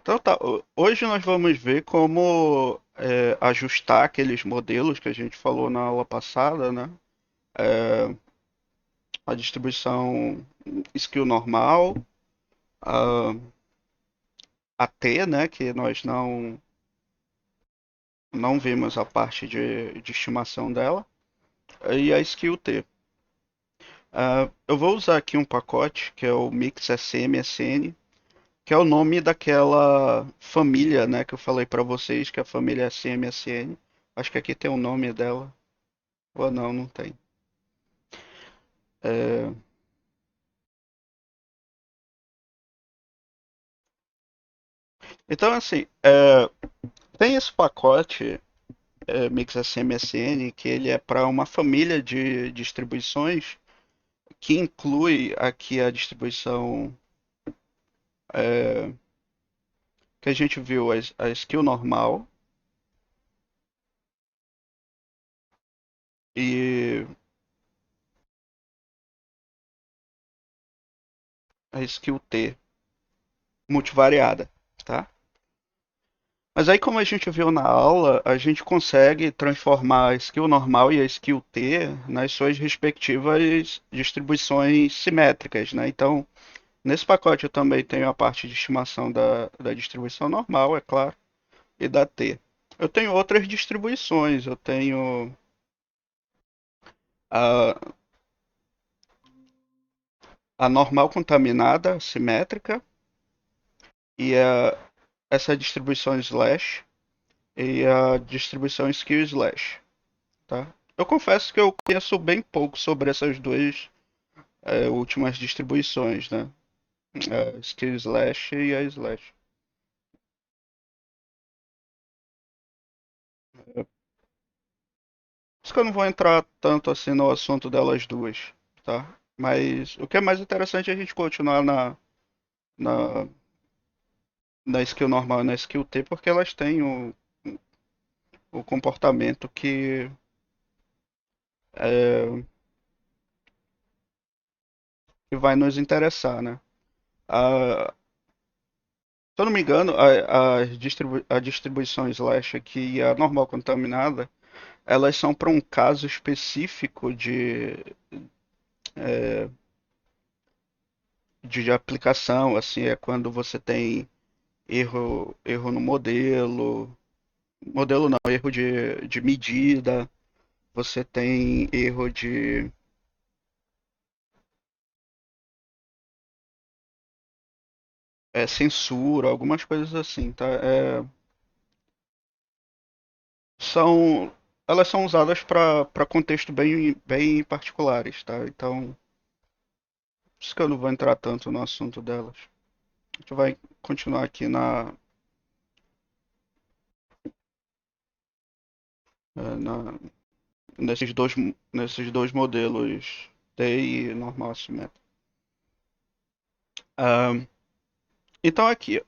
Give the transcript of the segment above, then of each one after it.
Então tá, hoje nós vamos ver como ajustar aqueles modelos que a gente falou na aula passada, né? É, a distribuição skill normal, a, a T, né? Que nós não vimos a parte de estimação dela, e a skill T. Eu vou usar aqui um pacote que é o Mix SM-SN, que é o nome daquela família, né, que eu falei para vocês, que é a família SM-SN. Acho que aqui tem o nome dela. Ou não, não tem. É, Então, assim, tem esse pacote Mix SM-SN que ele é para uma família de distribuições que inclui aqui a distribuição é, que a gente viu, a skill normal e a skill T multivariada, tá? Mas aí, como a gente viu na aula, a gente consegue transformar a skill normal e a skill T nas suas respectivas distribuições simétricas, né? Então, nesse pacote eu também tenho a parte de estimação da distribuição normal, é claro, e da T. Eu tenho outras distribuições, eu tenho a, a normal contaminada, simétrica, e essa distribuição slash, e a distribuição skill slash, tá? Eu confesso que eu conheço bem pouco sobre essas duas últimas distribuições, né? A skill slash e a slash. Por isso que eu não vou entrar tanto assim no assunto delas duas, tá? Mas o que é mais interessante é a gente continuar na, na skill normal e na skill T, porque elas têm o comportamento é, que vai nos interessar, né? A, se eu não me engano, a distribuição slash aqui e a normal contaminada, elas são para um caso específico é, de aplicação, assim, é quando você tem erro no modelo não, erro de medida, você tem erro de censura, algumas coisas assim, tá? São, elas são usadas para contexto bem particulares, tá? Então, por isso que eu não vou entrar tanto no assunto delas. A gente vai continuar aqui na nesses dois modelos TI e normal assimétrico. Ah, então aqui,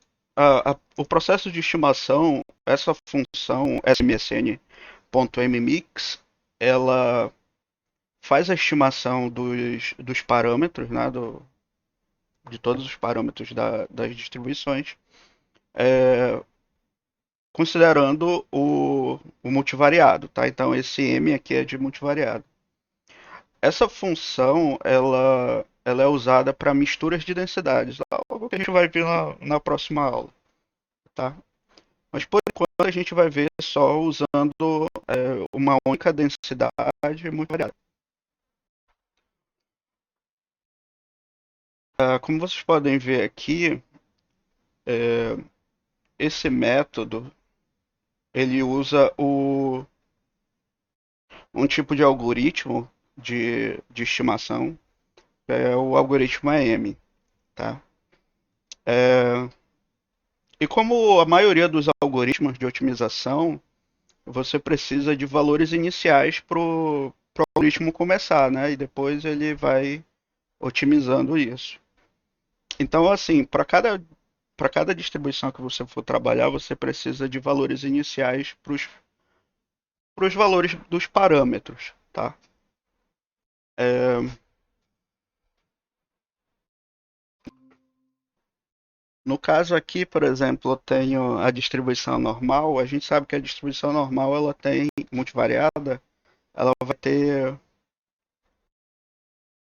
o processo de estimação, essa função smsn.mmix, ela faz a estimação dos parâmetros, né, de todos os parâmetros das distribuições, é, considerando o multivariado, tá? Então esse m aqui é de multivariado. Essa função, ela é usada para misturas de densidades, algo que a gente vai ver na próxima aula, tá? Mas por enquanto a gente vai ver só usando uma única densidade muito variada. Como vocês podem ver aqui, é, esse método ele usa um tipo de algoritmo de estimação, que é o algoritmo AM, tá? É, e como a maioria dos algoritmos de otimização, você precisa de valores iniciais para o algoritmo começar, né? E depois ele vai otimizando isso. Então, assim, para cada distribuição que você for trabalhar, você precisa de valores iniciais para os valores dos parâmetros, tá? É, No caso aqui, por exemplo, eu tenho a distribuição normal. A gente sabe que a distribuição normal ela tem multivariada, ela vai ter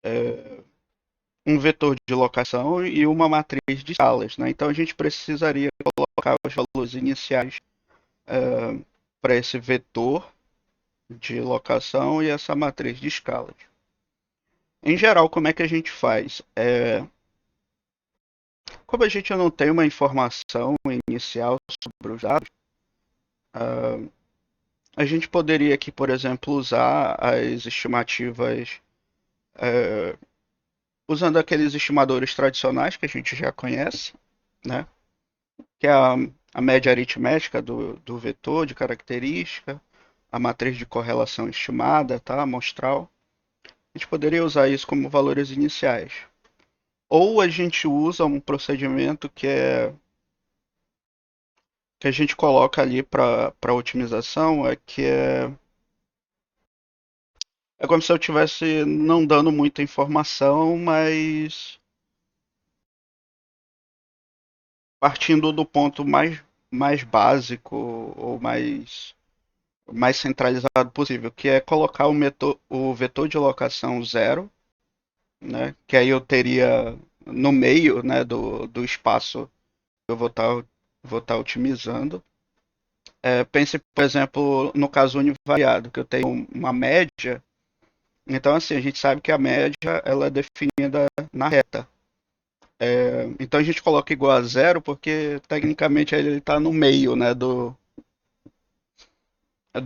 é, um vetor de locação e uma matriz de escalas, né? Então a gente precisaria colocar os valores iniciais para esse vetor de locação e essa matriz de escalas. Em geral, como é que a gente faz? Como a gente não tem uma informação inicial sobre os dados, a gente poderia aqui, por exemplo, usar as estimativas usando aqueles estimadores tradicionais que a gente já conhece, né? Que é a média aritmética do vetor de característica, a matriz de correlação estimada, tá? Amostral. A gente poderia usar isso como valores iniciais. Ou a gente usa um procedimento que a gente coloca ali para otimização, é como se eu estivesse não dando muita informação, mas partindo do ponto mais básico ou mais centralizado possível, que é colocar o vetor de locação zero, né? Que aí eu teria no meio, né, do espaço que eu vou estar otimizando. Pense, por exemplo, no caso univariado, que eu tenho uma média. Então, assim, a gente sabe que a média ela é definida na reta. Então a gente coloca igual a zero porque tecnicamente ele está no meio, né, do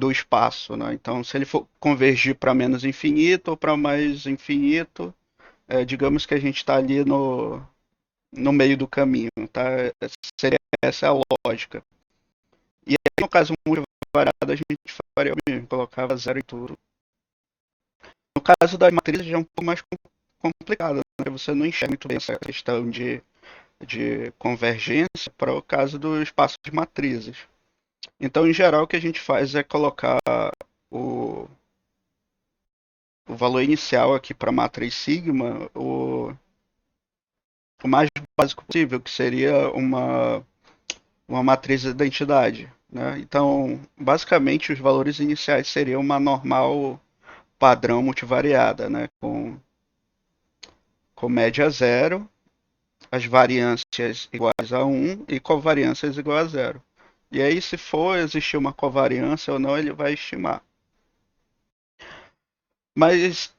espaço, né? Então se ele for convergir para menos infinito ou para mais infinito, digamos que a gente está ali no meio do caminho, tá? Seria essa a lógica. E aí no caso multivariado a gente faria o mesmo, colocava zero em tudo. No caso das matrizes já é um pouco mais complicado, né? Você não enxerga muito bem essa questão de convergência para o caso do espaço de matrizes. Então, em geral, o que a gente faz é colocar o, o valor inicial aqui para a matriz sigma o mais básico possível, que seria uma matriz de identidade. Né? Então, basicamente, os valores iniciais seriam uma normal padrão multivariada, né? Com média zero, as variâncias iguais a um e covariâncias iguais a zero. E aí, se for existir uma covariância ou não, ele vai estimar. Mas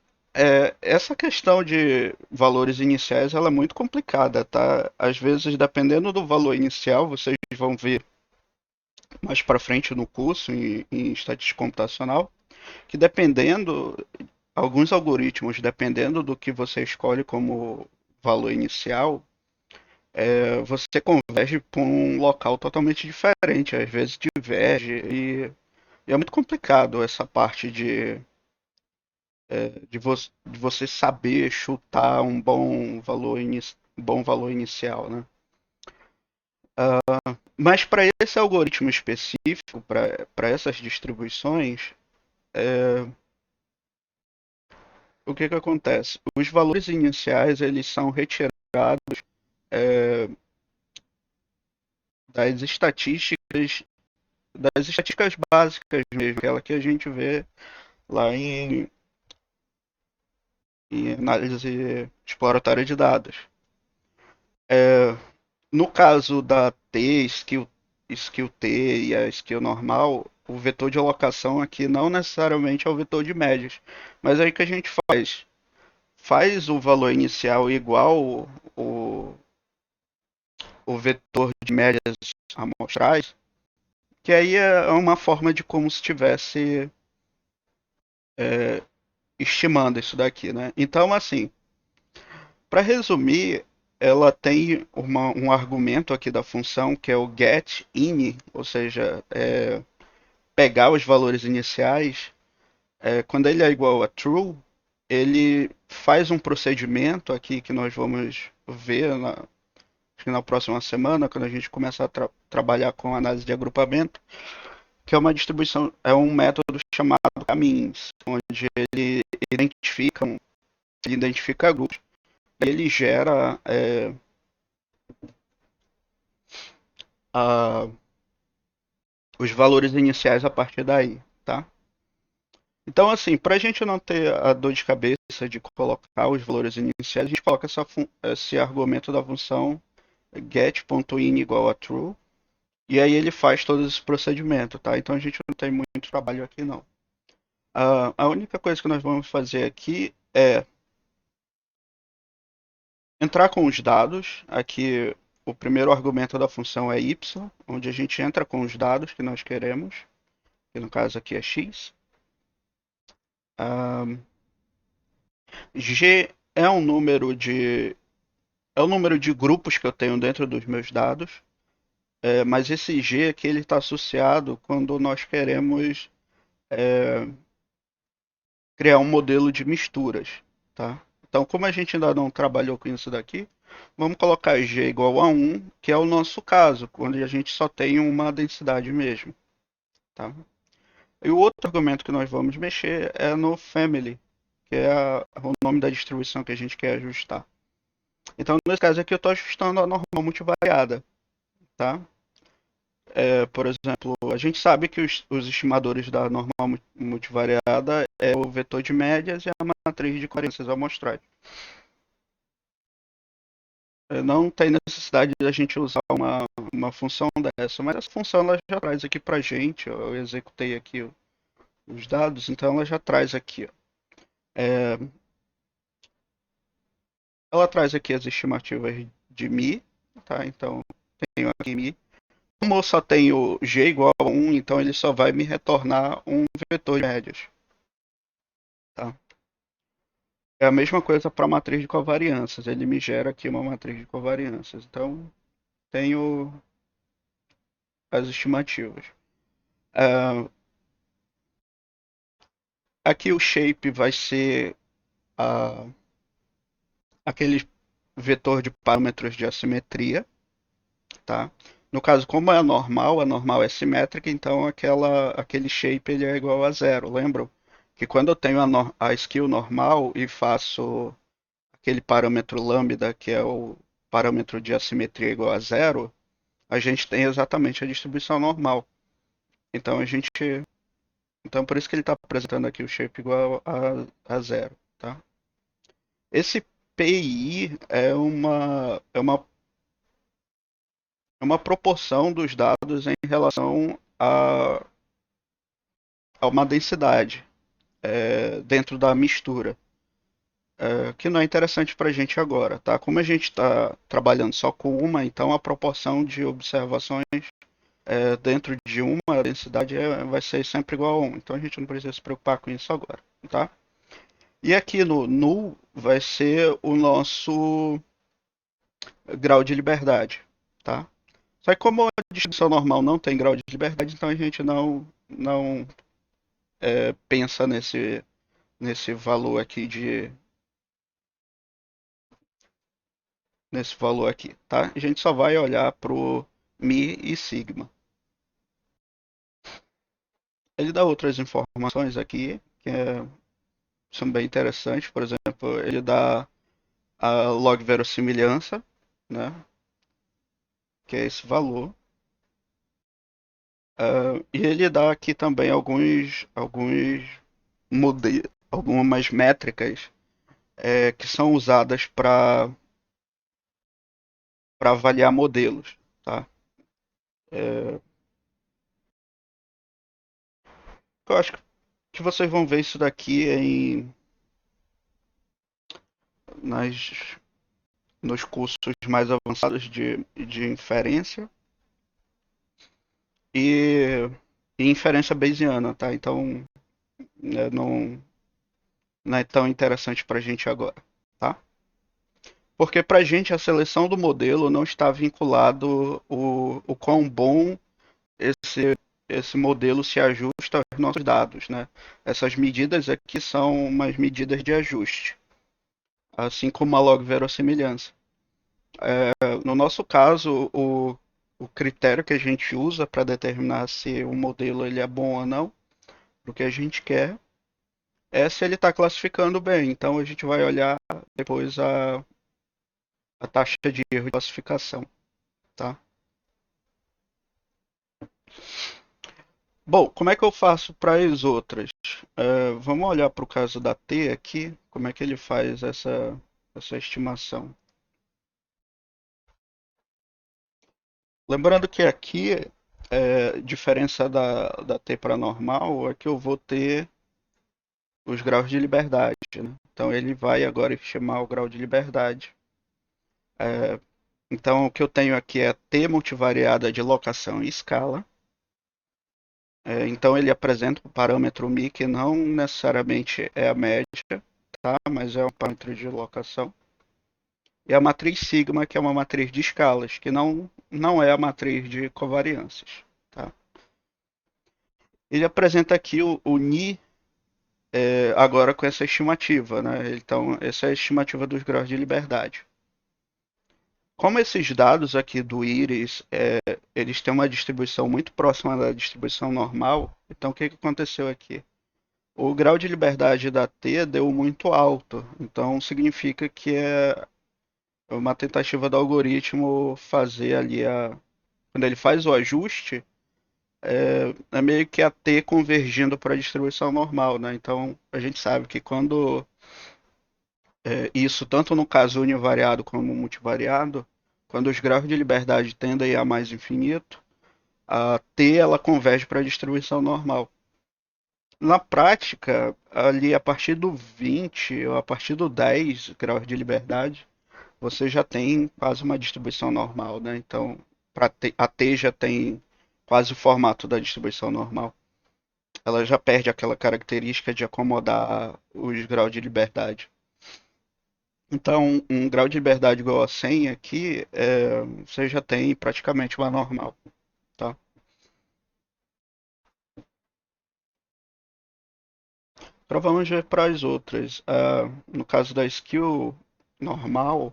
essa questão de valores iniciais ela é muito complicada, tá? Às vezes, dependendo do valor inicial, vocês vão ver mais para frente no curso em estatística computacional, que dependendo, alguns algoritmos, dependendo do que você escolhe como valor inicial, você converge para um local totalmente diferente, às vezes diverge, e é muito complicado essa parte de você saber chutar um bom valor inicial, né? Mas para esse algoritmo específico, para essas distribuições, o que acontece? Os valores iniciais eles são retirados é, das estatísticas das estatísticas básicas mesmo, aquela que a gente vê lá em análise exploratória de dados. É, No caso da skill T e a skill normal, o vetor de alocação aqui não necessariamente é o vetor de médias. Mas aí que a gente faz? Faz o valor inicial igual o, o vetor de médias amostrais, que aí é uma forma de como se estivesse estimando isso daqui, né? Então, assim, para resumir, ela tem um argumento aqui da função que é o getIn, ou seja, pegar os valores iniciais. Quando ele é igual a true, ele faz um procedimento aqui que nós vamos ver acho que na próxima semana, quando a gente começar a trabalhar com análise de agrupamento, que é uma distribuição, é um método chamado caminhos, onde identifica, ele identifica grupos, e ele gera ah, os valores iniciais a partir daí, tá? Então, assim, para a gente não ter a dor de cabeça de colocar os valores iniciais, a gente coloca esse argumento da função get.in igual a true, e aí ele faz todo esse procedimento, tá? Então a gente não tem muito trabalho aqui, não. A única coisa que nós vamos fazer aqui é entrar com os dados. Aqui o primeiro argumento da função é y, onde a gente entra com os dados que nós queremos, que no caso aqui é x. Ah, G é o número de grupos que eu tenho dentro dos meus dados, mas esse G aqui ele está associado quando nós queremos criar um modelo de misturas, tá? Então, como a gente ainda não trabalhou com isso daqui, vamos colocar G igual a 1, que é o nosso caso, quando a gente só tem uma densidade mesmo, tá? E o outro argumento que nós vamos mexer é no family, que é o nome da distribuição que a gente quer ajustar. Então, nesse caso aqui, eu estou ajustando a normal multivariada, tá? Por exemplo, a gente sabe que os estimadores da normal multivariada é o vetor de médias e a matriz de covariâncias amostrais. Não tem necessidade de a gente usar uma função dessa, mas essa função ela já traz aqui para a gente. Eu executei aqui os dados, então ela já traz aqui. É, ela traz aqui as estimativas de Mi, tá? Então tenho aqui Mi. Como eu só tenho G igual a 1, então ele só vai me retornar um vetor de médias. Tá? É a mesma coisa para a matriz de covariâncias. Ele me gera aqui uma matriz de covariâncias. Então, tenho as estimativas. Uh, Aqui o shape vai ser aquele vetor de parâmetros de assimetria. Tá? No caso, como é a normal é simétrica, então aquele shape ele é igual a zero. Lembram? Que quando eu tenho a skill normal e faço aquele parâmetro lambda, que é o parâmetro de assimetria igual a zero, a gente tem exatamente a distribuição normal. Então a gente. Então por isso que ele está apresentando aqui o shape igual a zero. Tá? Esse PI é uma proporção dos dados em relação a uma densidade dentro da mistura. Que não é interessante para a gente agora, tá? Como a gente está trabalhando só com uma, então a proporção de observações dentro de uma densidade vai ser sempre igual a 1. Então a gente não precisa se preocupar com isso agora, tá? E aqui no null vai ser o nosso grau de liberdade, tá? Só que como a distribuição normal não tem grau de liberdade, então a gente não pensa nesse valor aqui nesse valor aqui, tá? A gente só vai olhar pro mi e sigma. Ele dá outras informações aqui são bem interessantes. Por exemplo, ele dá a log verossimilhança, né? Que é esse valor. E ele dá aqui também algumas métricas que são usadas para avaliar modelos, tá? É, eu acho que vocês vão ver isso daqui nas, nos cursos mais avançados de inferência e, e inferência bayesiana, tá? Então, não é tão interessante para a gente agora, tá? Porque para a gente a seleção do modelo não está vinculado o quão bom esse, esse modelo se ajusta aos nossos dados, né? Essas medidas aqui são umas medidas de ajuste, assim como a log verossimilhança. No nosso caso, o critério que a gente usa para determinar se o modelo ele é bom ou não, o que a gente quer é se ele está classificando bem. Então a gente vai olhar depois a taxa de erro de classificação, tá? Bom, como é que eu faço para as outras? Vamos olhar para o caso da T aqui, como é que ele faz essa estimação. Lembrando que aqui, diferença da T para normal é que eu vou ter os graus de liberdade, né? Então ele vai agora estimar o grau de liberdade. É, então o que eu tenho aqui é T multivariada de locação e escala. Então ele apresenta o parâmetro μ, que não necessariamente é a média, tá? Mas é um parâmetro de locação. E a matriz sigma, que é uma matriz de escalas, que não é a matriz de covariâncias. Tá? Ele apresenta aqui o Ni agora com essa estimativa. Né? Então, essa é a estimativa dos graus de liberdade. Como esses dados aqui do íris, eles têm uma distribuição muito próxima da distribuição normal, então o que aconteceu aqui? O grau de liberdade da T deu muito alto, então significa que é uma tentativa do algoritmo fazer ali quando ele faz o ajuste, é meio que a T convergindo para a distribuição normal, né? Então a gente sabe que quando isso, tanto no caso univariado como multivariado, quando os graus de liberdade tendem a mais infinito, a T ela converge para a distribuição normal. Na prática, ali a partir do 20 ou a partir do 10 graus de liberdade, você já tem quase uma distribuição normal, né? Então, a T já tem quase o formato da distribuição normal. Ela já perde aquela característica de acomodar os graus de liberdade. Então, um grau de liberdade igual a 100 aqui, você já tem praticamente uma normal, tá? Agora vamos ver para as outras. No caso da skill normal,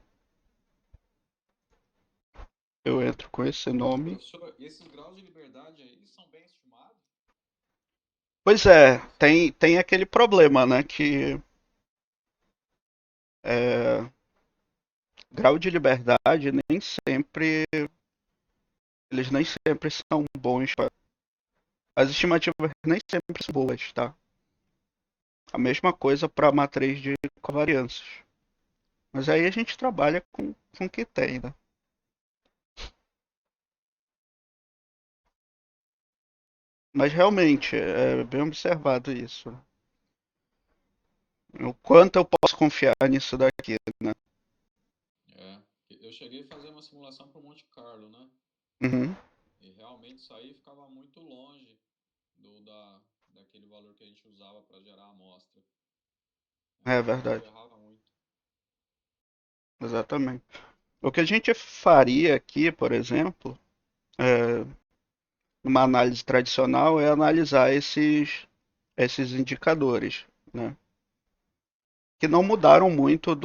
eu entro com esse nome. Professor, esses graus de liberdade aí são bem estimados? Pois é, tem aquele problema, né? Que é, grau de liberdade nem sempre, eles nem sempre são bons. As estimativas nem sempre são boas, tá? A mesma coisa para a matriz de covariâncias. Mas aí a gente trabalha com o que tem, né? Mas realmente, é bem observado isso. O quanto eu posso confiar nisso daqui, né? É, eu cheguei a fazer uma simulação para o Monte Carlo, né? Uhum, E realmente isso aí ficava muito longe daquele valor que a gente usava para gerar a amostra. é Realmente verdade, errava muito. exatamente. O que a gente faria aqui, por exemplo, é, numa análise tradicional, é analisar esses indicadores, né? Que não mudaram muito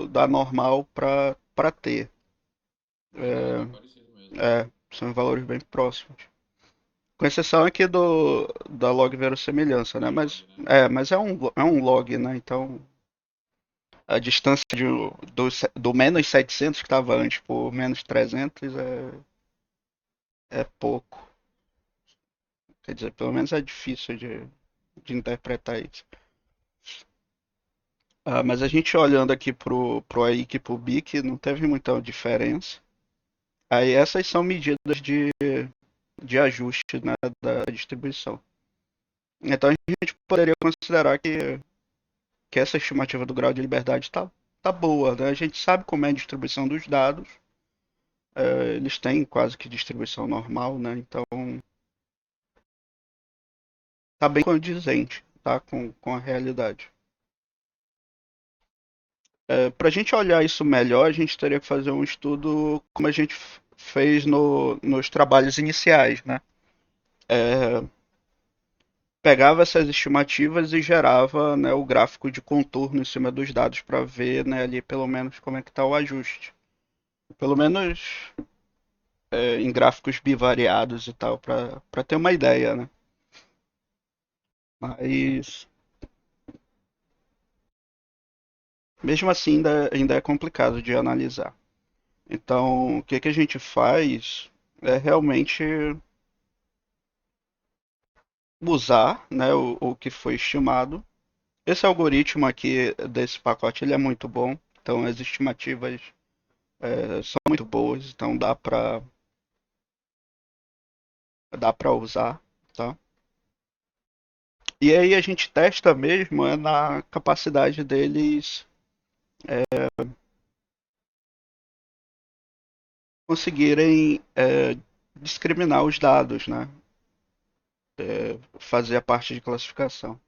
da normal para T. É É, bem parecido mesmo. são valores bem próximos. Com exceção aqui da log verossimilhança, né? Do log, né? Mas é um log, né? Então a distância do menos 700 que estava antes por menos 300 é pouco. Quer dizer, pelo menos é difícil de interpretar isso. Mas a gente olhando aqui pro AIC e pro BIC, não teve muita diferença. Aí essas são medidas de ajuste, né, da distribuição. Então a gente poderia considerar que essa estimativa do grau de liberdade tá boa, né? A gente sabe como é a distribuição dos dados, eles têm quase que distribuição normal, né? Então tá bem condizente, tá? Com a realidade. Para a gente olhar isso melhor, a gente teria que fazer um estudo como a gente fez nos trabalhos iniciais, né? É, pegava essas estimativas e gerava, né, o gráfico de contorno em cima dos dados para ver, né, ali pelo menos como é que está o ajuste. Pelo menos em gráficos bivariados e tal, para ter uma ideia, né? Mas mesmo assim ainda é complicado de analisar. Então, o que, que a gente faz é realmente usar, né, o que foi estimado. Esse algoritmo aqui desse pacote ele é muito bom, então as estimativas são muito boas, então dá para usar, tá? E aí a gente testa mesmo na capacidade deles conseguirem discriminar os dados, né? Fazer a parte de classificação.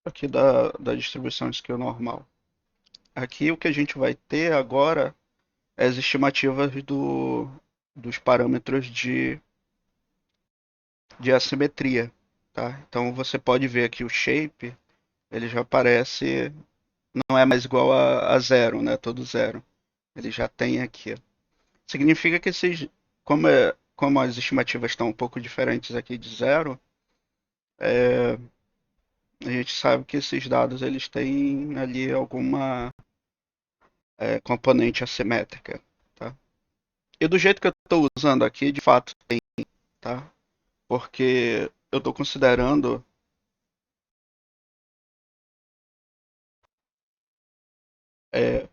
Aqui da distribuição de skill normal. Aqui o que a gente vai ter agora é as estimativas dos parâmetros de assimetria, tá? Então você pode ver aqui o shape, ele já aparece, não é mais igual a zero, né? Todo zero. Ele já tem aqui. Significa que esses, como as estimativas estão um pouco diferentes aqui de zero, a gente sabe que esses dados eles têm ali alguma componente assimétrica, tá? E do jeito que eu estou usando aqui, de fato tem, tá? Porque eu estou considerando,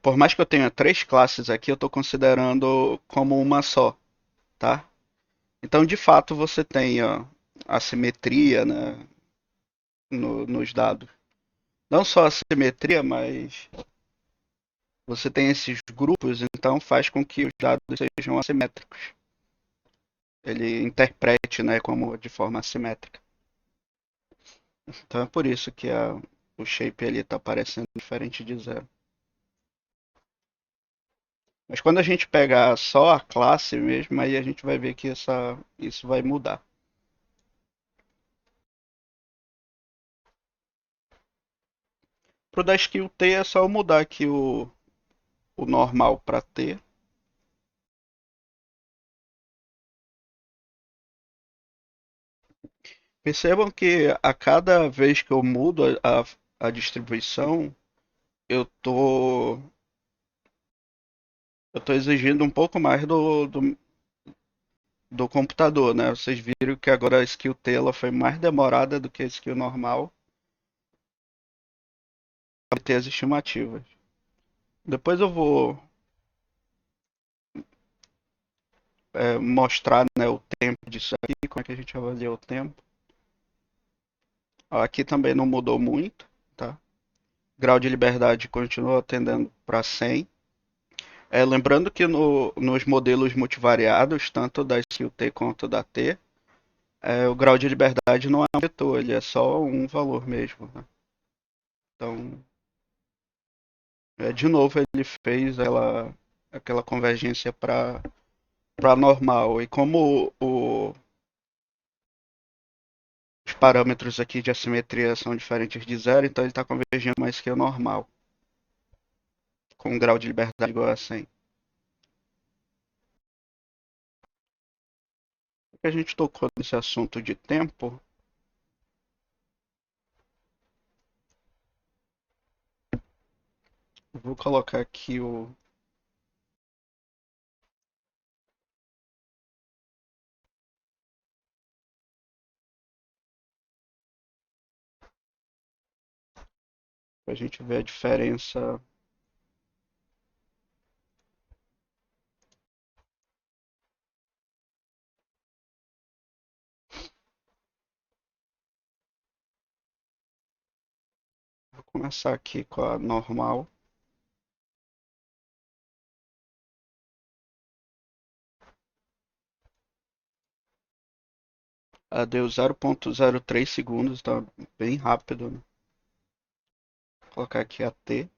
por mais que eu tenha três classes aqui, eu estou considerando como uma só, tá? Então, de fato, você tem ó, assimetria, né, nos dados. Não só assimetria, mas você tem esses grupos, então faz com que os dados sejam assimétricos. Ele interprete, né, como de forma assimétrica. Então é por isso que o shape ele está parecendo diferente de zero. Mas quando a gente pegar só a classe mesmo, aí a gente vai ver que isso vai mudar. Pro da skill T é só eu mudar aqui o normal para T. Percebam que a cada vez que eu mudo a distribuição, eu tô, eu tô exigindo um pouco mais do computador, né? Vocês viram que agora a skill T ela foi mais demorada do que a skill normal para ter as estimativas. Depois eu vou mostrar, né, o tempo disso aqui, como é que a gente avalia o tempo. Aqui também não mudou muito, tá? Grau de liberdade continua tendendo para 100. Lembrando que nos modelos multivariados, tanto da skill T quanto da T, o grau de liberdade não é um vetor, ele é só um valor mesmo, né? Então, de novo, ele fez aquela convergência para normal. E como os parâmetros aqui de assimetria são diferentes de zero, então ele está convergindo mais que o normal, com um grau de liberdade igual a 100. A gente tocou nesse assunto de tempo, vou colocar aqui para a gente ver a diferença. Vou começar aqui com a normal. Deu 0,03 segundos, tá bem rápido, né? Vou colocar aqui a T.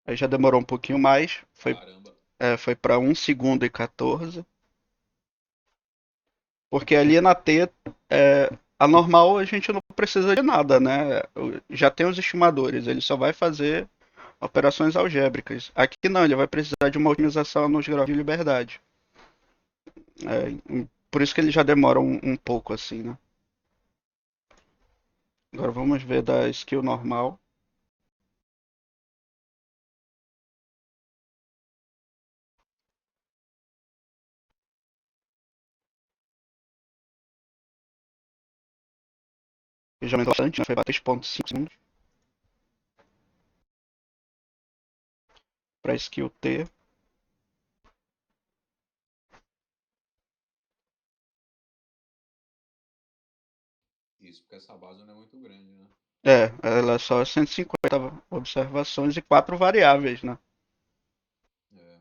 Aí já demorou um pouquinho mais, Caramba. foi para 1 segundo e 14. Porque ali na T, a normal a gente não precisa de nada, né? Já tem os estimadores, ele só vai fazer operações algébricas. Aqui não, ele vai precisar de uma otimização nos graus de liberdade. Por isso que ele já demora um pouco assim, né? Agora vamos ver da skill normal. Que já aumentou bastante, né? Foi para 3,5 segundos. Para skill T. Isso porque essa base não é muito grande, né? É, ela é só 150 observações e 4 variáveis, né? É.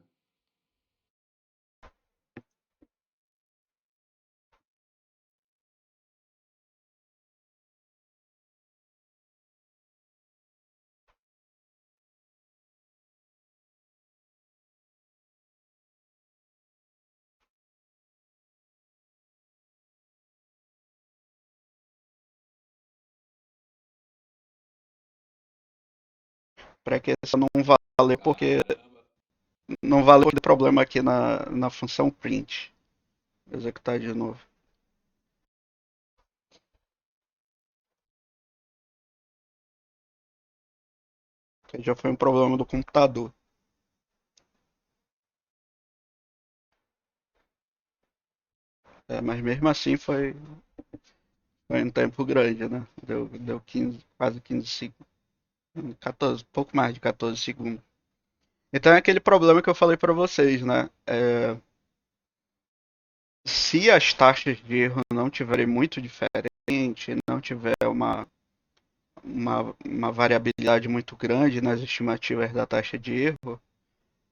Para que essa não valer, porque Caramba! não valeu de problema aqui na função print. Vou executar de novo. Que já foi um problema do computador. É, mas mesmo assim foi um tempo grande, né? Deu 15, quase 15 segundos. 14, pouco mais de 14 segundos. Então é aquele problema que eu falei para vocês, né? Se as taxas de erro não tiverem muito diferente, não tiver uma variabilidade muito grande nas estimativas da taxa de erro,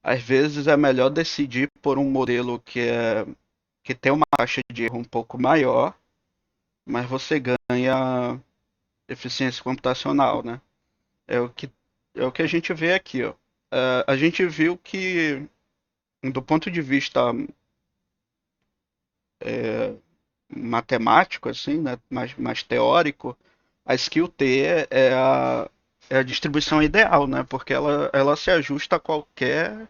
às vezes é melhor decidir por um modelo que tem uma taxa de erro um pouco maior, mas você ganha eficiência computacional, né? É o que, é o que a gente vê aqui, ó. A gente viu que, do ponto de vista matemático, assim, né, mais teórico, a skill T é a distribuição ideal, né? Porque ela se ajusta a qualquer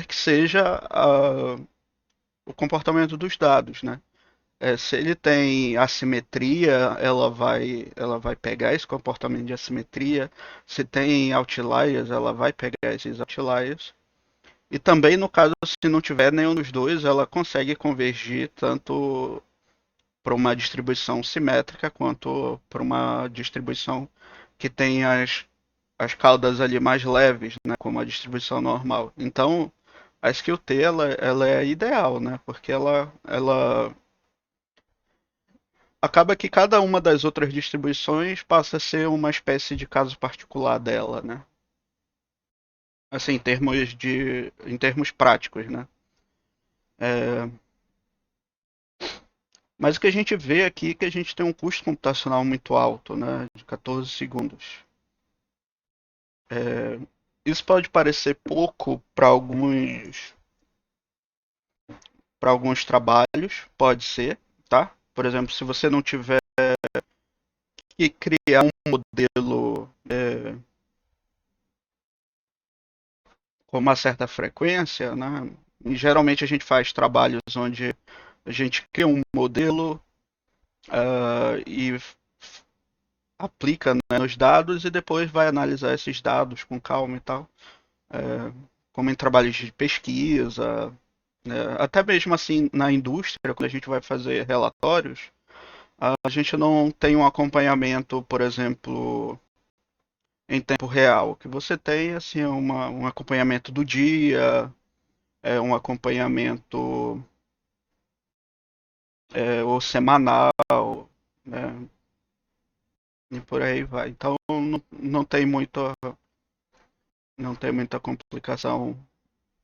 que seja o comportamento dos dados, né? Se ele tem assimetria, ela vai pegar esse comportamento de assimetria. Se tem outliers, ela vai pegar esses outliers. E também, no caso, se não tiver nenhum dos dois, ela consegue convergir tanto para uma distribuição simétrica quanto para uma distribuição que tem as caudas ali mais leves, né, como a distribuição normal. Então, a skill T ela é ideal, né, porque ela acaba que cada uma das outras distribuições passa a ser uma espécie de caso particular dela, né? Assim, em termos práticos, né? É, mas o que a gente vê aqui é que a gente tem um custo computacional muito alto, né? De 14 segundos. É, isso pode parecer pouco para alguns trabalhos, pode ser, tá? Por exemplo, se você não tiver que criar um modelo com uma certa frequência, né? E geralmente a gente faz trabalhos onde a gente cria um modelo e aplica, né, nos dados e depois vai analisar esses dados com calma e tal. É, como em trabalhos de pesquisa, né? Até mesmo assim na indústria, quando a gente vai fazer relatórios, a gente não tem um acompanhamento, por exemplo, em tempo real. O que você tem assim, é um acompanhamento do dia, um acompanhamento ou semanal, né? E por aí vai. Então não tem muita complicação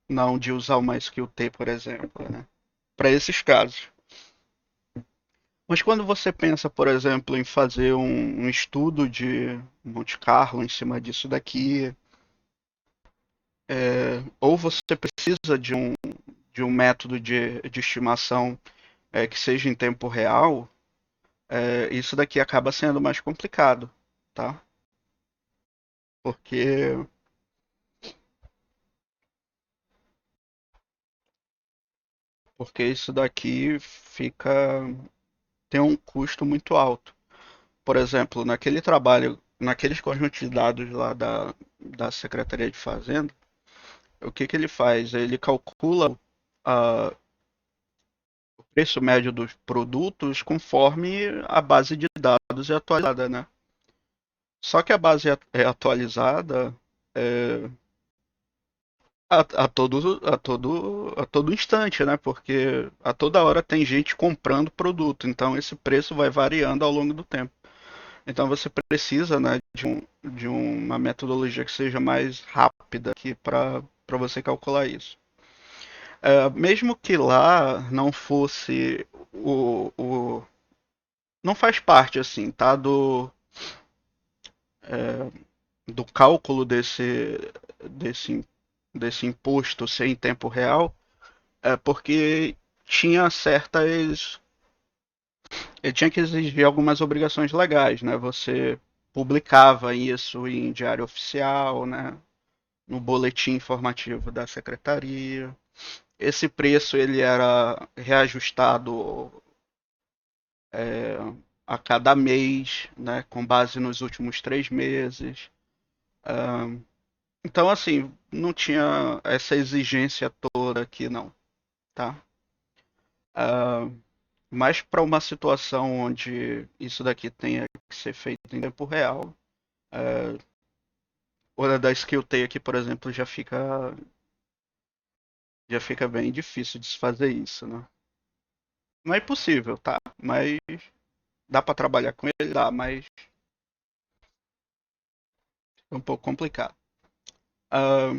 não de usar uma skill T, por exemplo, né? Para esses casos. Mas quando você pensa, por exemplo, em fazer um estudo de Monte Carlo em cima disso daqui, ou você precisa de um método de estimação que seja em tempo real, isso daqui acaba sendo mais complicado, tá? Porque, porque isso daqui tem um custo muito alto. por exemplo, naquele trabalho, naqueles conjuntos de dados lá da Secretaria de Fazenda, o que que ele faz? Ele calcula o preço médio dos produtos conforme a base de dados é atualizada, né? Só que a base é atualizada é, a todo instante, né? Porque a toda hora tem gente comprando produto, então esse preço vai variando ao longo do tempo. Então você precisa, né, de uma metodologia que seja mais rápida aqui para você calcular isso. Mesmo que lá não fosse não faz parte assim, tá, do cálculo desse desse imposto ser em tempo real, porque tinha certas ele tinha que exigir algumas obrigações legais, né? Você publicava isso em diário oficial, né? No boletim informativo da secretaria. Esse preço ele era reajustado é, a cada mês, né? Com base nos últimos 3 meses. Então, assim, não tinha essa exigência toda aqui, não, tá? Mas para uma situação onde isso daqui tenha que ser feito em tempo real, hora da skill T aqui, por exemplo, já fica bem difícil de se fazer isso, né? Não é impossível, tá? Mas dá para trabalhar com ele, dá, mas é um pouco complicado. Ah,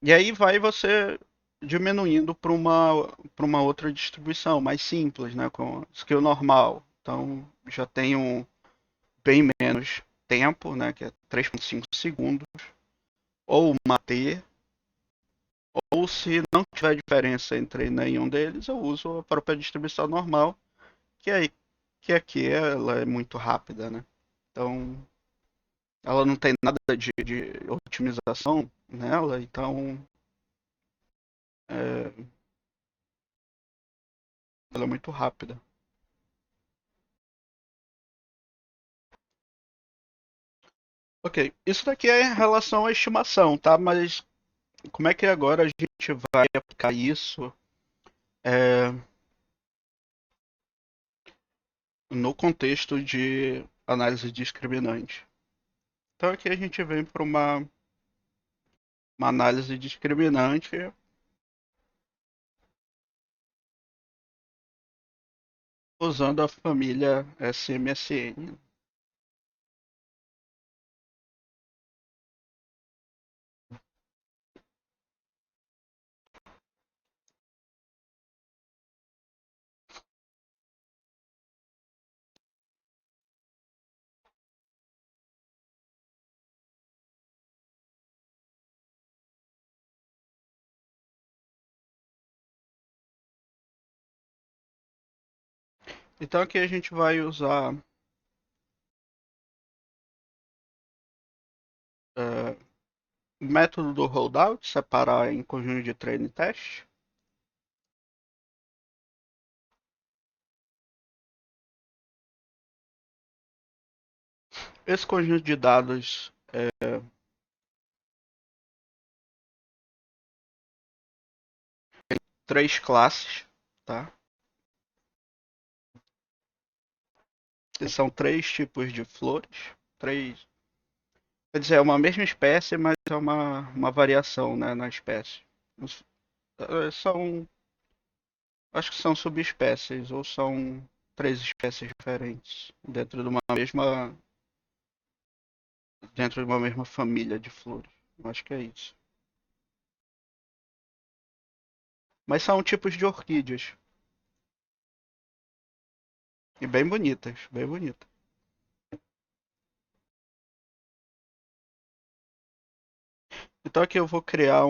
e aí vai você diminuindo para uma outra distribuição mais simples, né? Com skill normal. Então já tem bem menos tempo, né? Que é 3,5 segundos. Ou uma T, ou se não tiver diferença entre nenhum deles, eu uso a própria distribuição normal, que aí que aqui ela é muito rápida, né? Então ela não tem nada de otimização nela, então é, ela é muito rápida. Ok, isso daqui é em relação à estimação, tá? Mas como é que agora a gente vai aplicar isso é, no contexto de análise discriminante? Então aqui a gente vem para uma análise discriminante usando a família SMSN. Então aqui a gente vai usar é, o método do holdout, separar em conjunto de treino e teste. Esse conjunto de dados três classes, tá? Que são três tipos de flores, três, quer dizer, é uma mesma espécie, mas é uma variação, né, na espécie. São, acho que são subespécies ou são três espécies diferentes dentro de uma mesma família de flores. Eu acho que é isso. Mas são tipos de orquídeas e bem bonitas, bem bonitas. Então aqui eu vou criar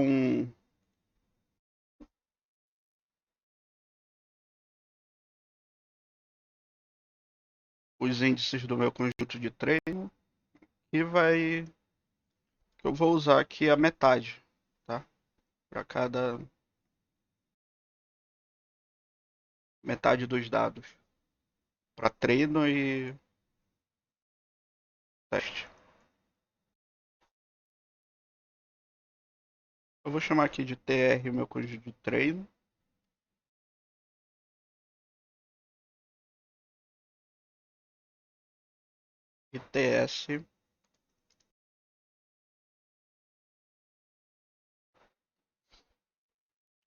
os índices do meu conjunto de treino e eu vou usar aqui a metade, tá? Para cada metade dos dados para treino teste. Eu vou chamar aqui de TR o meu conjunto de treino. E TS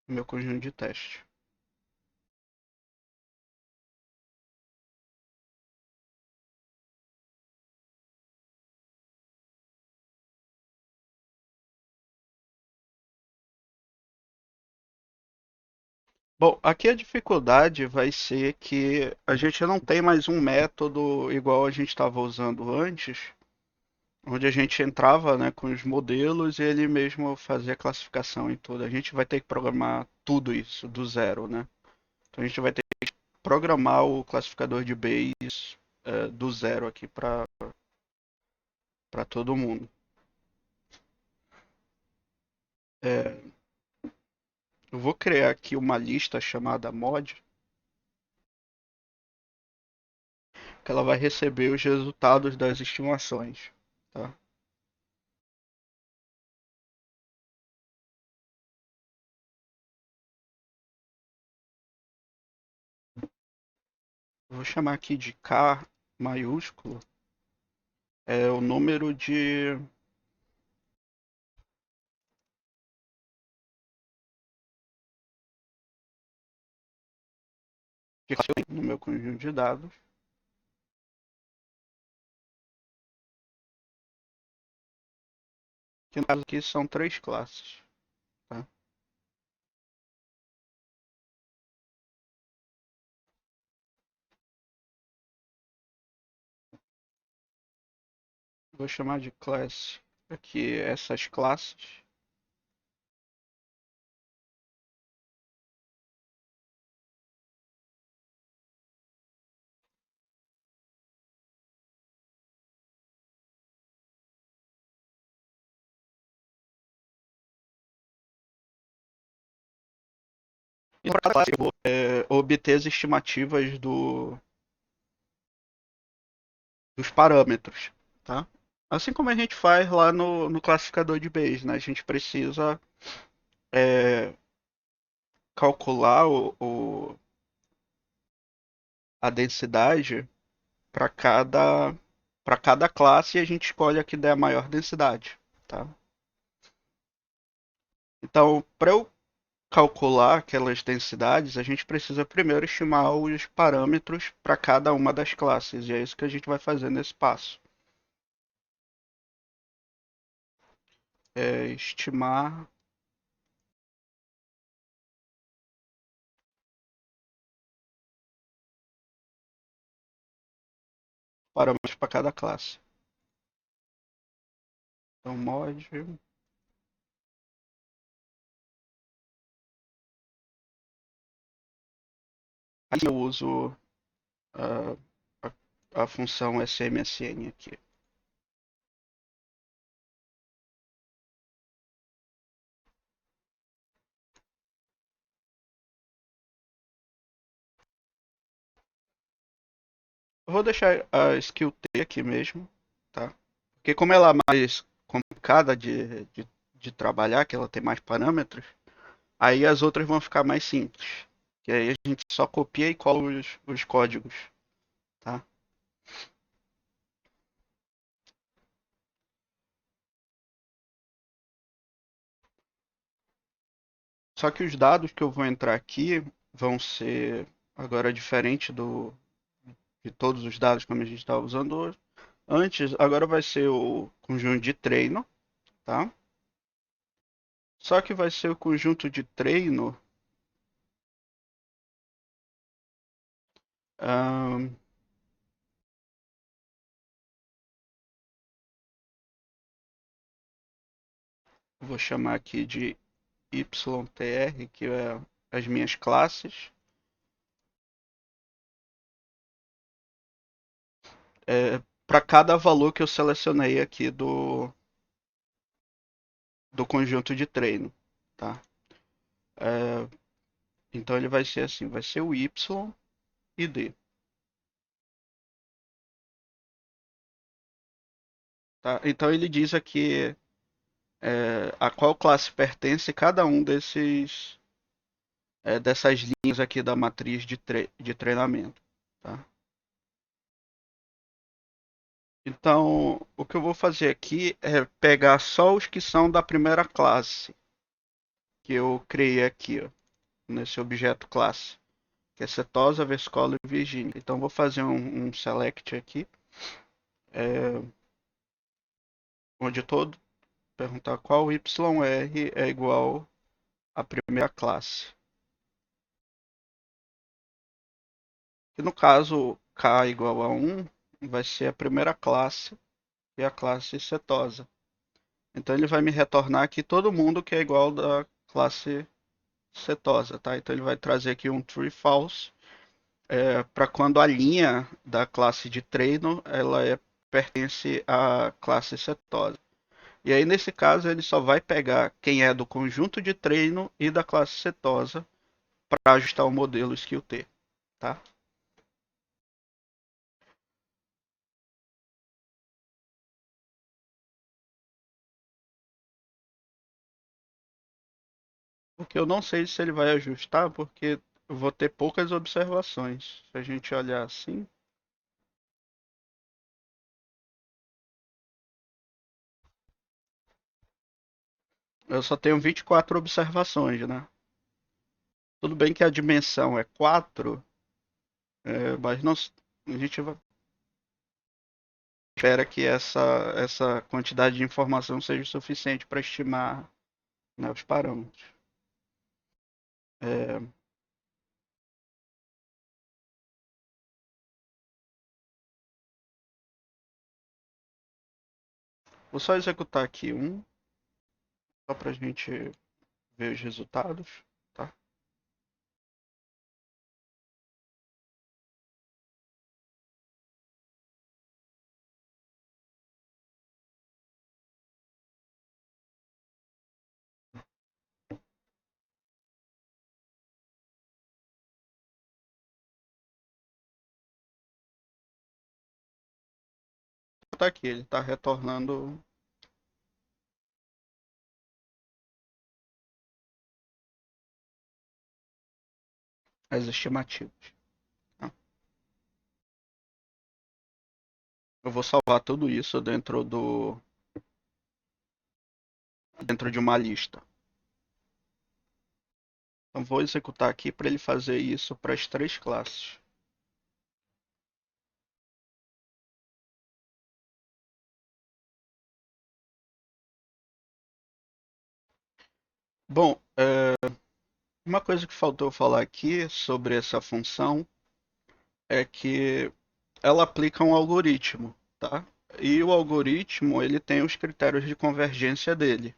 o meu conjunto de teste. Bom, aqui a dificuldade vai ser que a gente não tem mais um método igual a gente estava usando antes, onde a gente entrava, né, com os modelos e ele mesmo fazia a classificação e tudo. A gente vai ter que programar tudo isso do zero, né? Então a gente vai ter que programar o classificador de Bayes do zero aqui para todo mundo. É, eu vou criar aqui uma lista chamada mod, que ela vai receber os resultados das estimações, tá? Eu vou chamar aqui de K maiúsculo, é o número de classe eu tenho no meu conjunto de dados, que no caso aqui são três classes, tá? Vou chamar de class aqui essas classes. E para cada classe eu vou obter as estimativas dos parâmetros, tá? Assim como a gente faz lá no classificador de Bayes, né? A gente precisa é, calcular a densidade para cada classe e a gente escolhe a que der a maior densidade, tá? Então, para eu calcular aquelas densidades, a gente precisa primeiro estimar os parâmetros para cada uma das classes, e é isso que a gente vai fazer nesse passo. É estimar parâmetros para cada classe. Então, mod. Aí eu uso a, a função SMSN aqui. Eu vou deixar a skill T aqui mesmo, tá? Porque como ela é mais complicada de trabalhar, que ela tem mais parâmetros, aí as outras vão ficar mais simples. Que aí a gente só copia e cola os códigos, tá? Só que os dados que eu vou entrar aqui vão ser agora diferente de todos os dados como a gente estava usando antes. Agora vai ser o conjunto de treino, tá? Só que vai ser o conjunto de treino. ahn, vou chamar aqui de YTR, que é as minhas classes, para cada valor que eu selecionei aqui do conjunto de treino, tá? É, então ele vai ser assim, vai ser o Y e D. tá? Então ele diz aqui a qual classe pertence cada um dessas linhas aqui da matriz de treinamento, tá? Então, o que eu vou fazer aqui é pegar só os que são da primeira classe que eu criei aqui, ó, nesse objeto classe, que é Setosa, Vescola e Virgínia. Então, vou fazer um select aqui, é, onde todo perguntar qual YR é igual à primeira classe. E no caso, K igual a 1 vai ser a primeira classe e a classe setosa. Então ele vai me retornar aqui todo mundo que é igual da classe setosa, tá? Então ele vai trazer aqui um true false para quando a linha da classe de treino pertence à classe setosa. E aí nesse caso ele só vai pegar quem é do conjunto de treino e da classe setosa para ajustar o modelo skill T, tá? Porque eu não sei se ele vai ajustar, porque eu vou ter poucas observações. Se a gente olhar assim, eu só tenho 24 observações, né? Tudo bem que a dimensão é 4, mas não, a gente espera que essa quantidade de informação seja suficiente para estimar, né, os parâmetros. É, vou só executar aqui só para a gente ver os resultados, tá? Tá aqui, ele está retornando as estimativas, tá? Eu vou salvar tudo isso dentro de uma lista. Então vou executar aqui para ele fazer isso para as 3 classes. Bom, uma coisa que faltou falar aqui sobre essa função é que ela aplica um algoritmo, tá? E o algoritmo ele tem os critérios de convergência dele.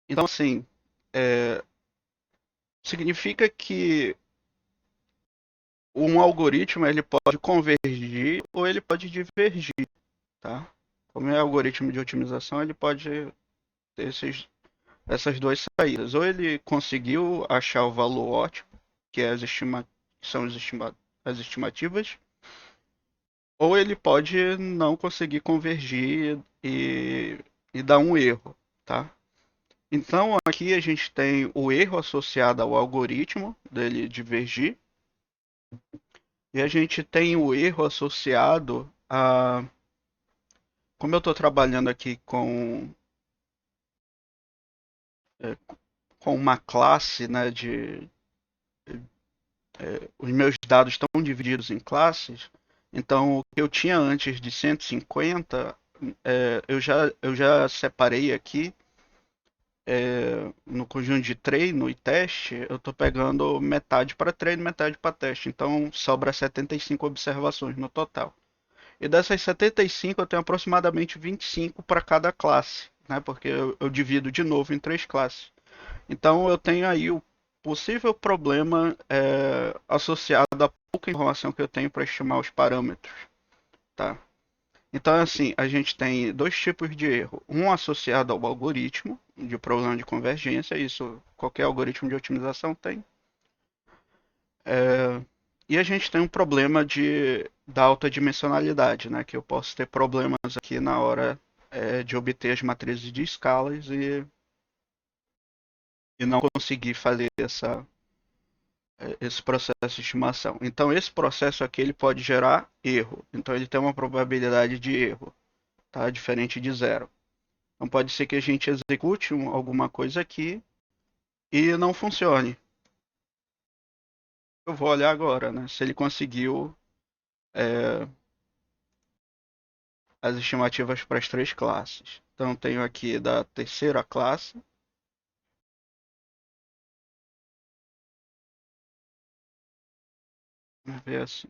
Então, assim, é, significa que um algoritmo ele pode convergir ou ele pode divergir, tá? Como é algoritmo de otimização, ele pode ter essas duas saídas. Ou ele conseguiu achar o valor ótimo, que é que são as estimativas, ou ele pode não conseguir convergir e dar um erro, tá? Então aqui a gente tem o erro associado ao algoritmo dele divergir e a gente tem o erro associado a como eu estou trabalhando aqui com uma classe, né, os meus dados estão divididos em classes, então o que eu tinha antes de 150, eu já separei aqui no conjunto de treino e teste, eu estou pegando metade para treino, metade para teste. Então sobra 75 observações no total. E dessas 75 eu tenho aproximadamente 25 para cada classe, né? Porque eu divido de novo em 3 classes. Então eu tenho aí o possível problema associado à pouca informação que eu tenho para estimar os parâmetros, tá? Então, assim, a gente tem dois tipos de erro. Um associado ao algoritmo de problema de convergência, isso qualquer algoritmo de otimização tem. E a gente tem um problema da alta dimensionalidade, né? Que eu posso ter problemas aqui na hora de obter as matrizes de escalas e não conseguir fazer esse processo de estimação. Então, esse processo aqui ele pode gerar erro. Então, ele tem uma probabilidade de erro, tá? Diferente de zero. Então, pode ser que a gente execute alguma coisa aqui e não funcione. Eu vou olhar agora, né? Se ele conseguiu é, as estimativas para as três classes. Então, tenho aqui da terceira classe. Vamos ver assim.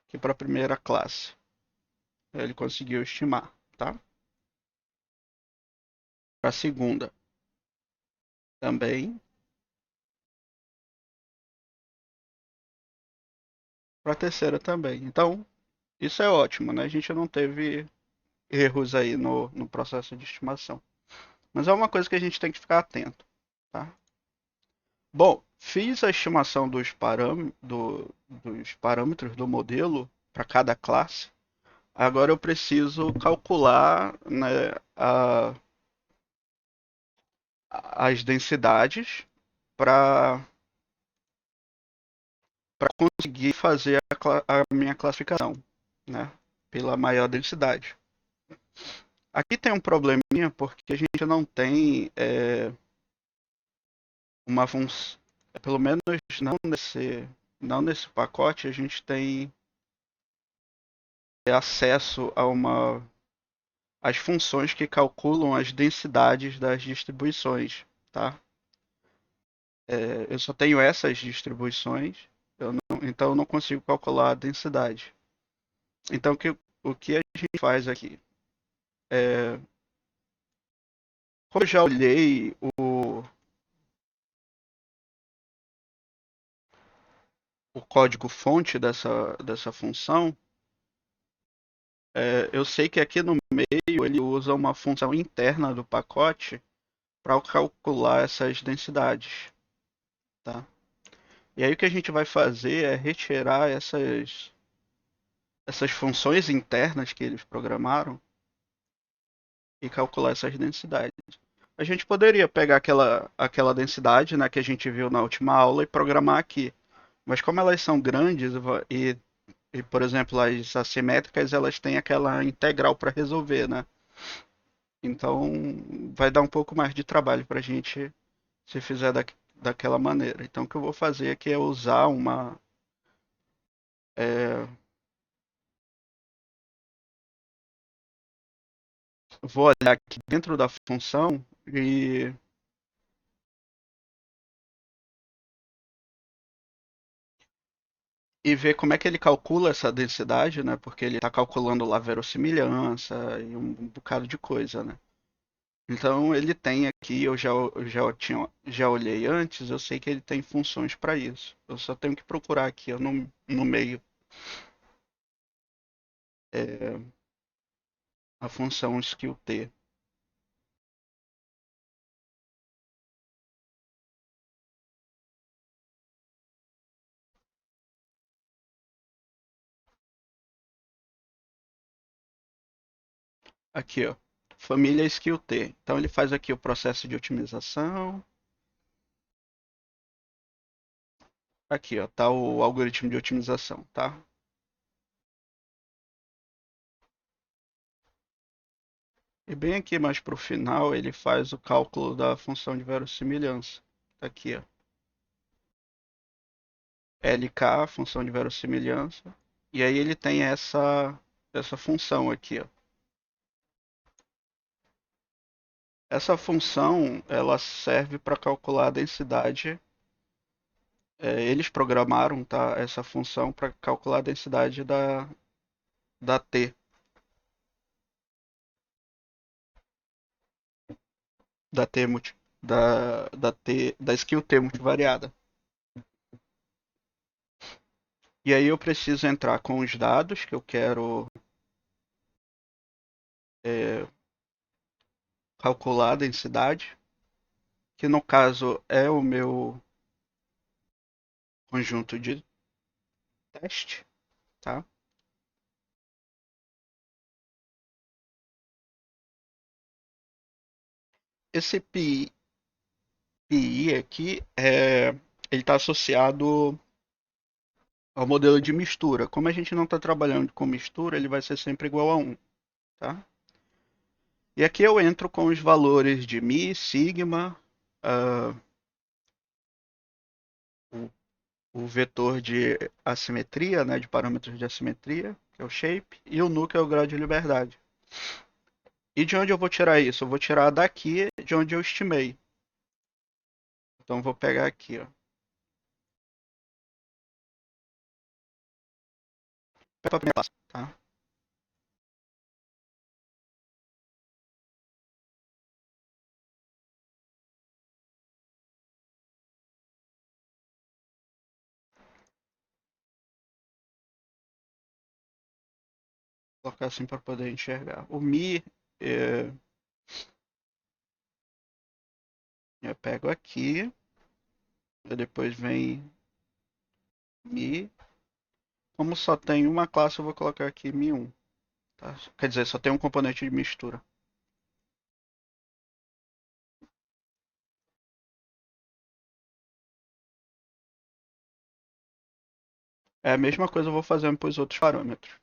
Aqui para a primeira classe. Ele conseguiu estimar, tá? Para a segunda também. Para a terceira também. Então, isso é ótimo, né? A gente não teve erros aí no processo de estimação. Mas é uma coisa que a gente tem que ficar atento, tá? Bom, fiz a estimação dos parâmetros do modelo para cada classe. Agora eu preciso calcular, né, as densidades para conseguir fazer a minha classificação, né, pela maior densidade. Aqui tem um probleminha porque a gente não tem uma função, pelo menos não nesse pacote, a gente tem acesso às funções que calculam as densidades das distribuições, tá? Eu só tenho essas distribuições, então eu não consigo calcular a densidade. Então o que a gente faz aqui? É, como eu já olhei o código-fonte dessa função, eu sei que aqui no meio ele usa uma função interna do pacote para calcular essas densidades, tá? E aí o que a gente vai fazer é retirar essas funções internas que eles programaram e calcular essas densidades. A gente poderia pegar aquela densidade, né, que a gente viu na última aula e programar aqui. Mas como elas são grandes por exemplo, as assimétricas, elas têm aquela integral para resolver, né? Então vai dar um pouco mais de trabalho para a gente se fizer daquela maneira. Então o que eu vou fazer aqui é usar é, vou olhar aqui dentro da função e ver como é que ele calcula essa densidade, né? Porque ele está calculando lá verossimilhança e um bocado de coisa, né? Então ele tem aqui, já olhei antes, eu sei que ele tem funções para isso. Eu só tenho que procurar aqui ó, no meio é, a função skill t. Aqui, ó, família skill t. Então ele faz aqui o processo de otimização. Aqui, ó, tá o algoritmo de otimização, tá? E bem aqui mais para o final ele faz o cálculo da função de verossimilhança. Tá aqui, ó. LK, função de verossimilhança. E aí ele tem essa função aqui, ó. Essa função ela serve para calcular a densidade. Eles programaram, tá, essa função para calcular a densidade da T, da T da skill T multivariada. E aí eu preciso entrar com os dados que eu quero é, calcular a densidade, que no caso é o meu conjunto de teste, tá? Esse PI aqui ele está associado ao modelo de mistura. Como a gente não está trabalhando com mistura, ele vai ser sempre igual a 1, tá? E aqui eu entro com os valores de mi, sigma, uh, o, o vetor de assimetria, né, de parâmetros de assimetria, que é o shape, e o nu, que é o grau de liberdade. E de onde eu vou tirar isso? Eu vou tirar daqui, de onde eu estimei. Então eu vou pegar aqui, ó. Para a primeira classe, tá? Vou colocar assim para poder enxergar. O mi, é, eu pego aqui, e depois vem mi. Como só tem uma classe, eu vou colocar aqui mi1. Tá? Quer dizer, só tem um componente de mistura. É a mesma coisa eu vou fazendo para os outros parâmetros.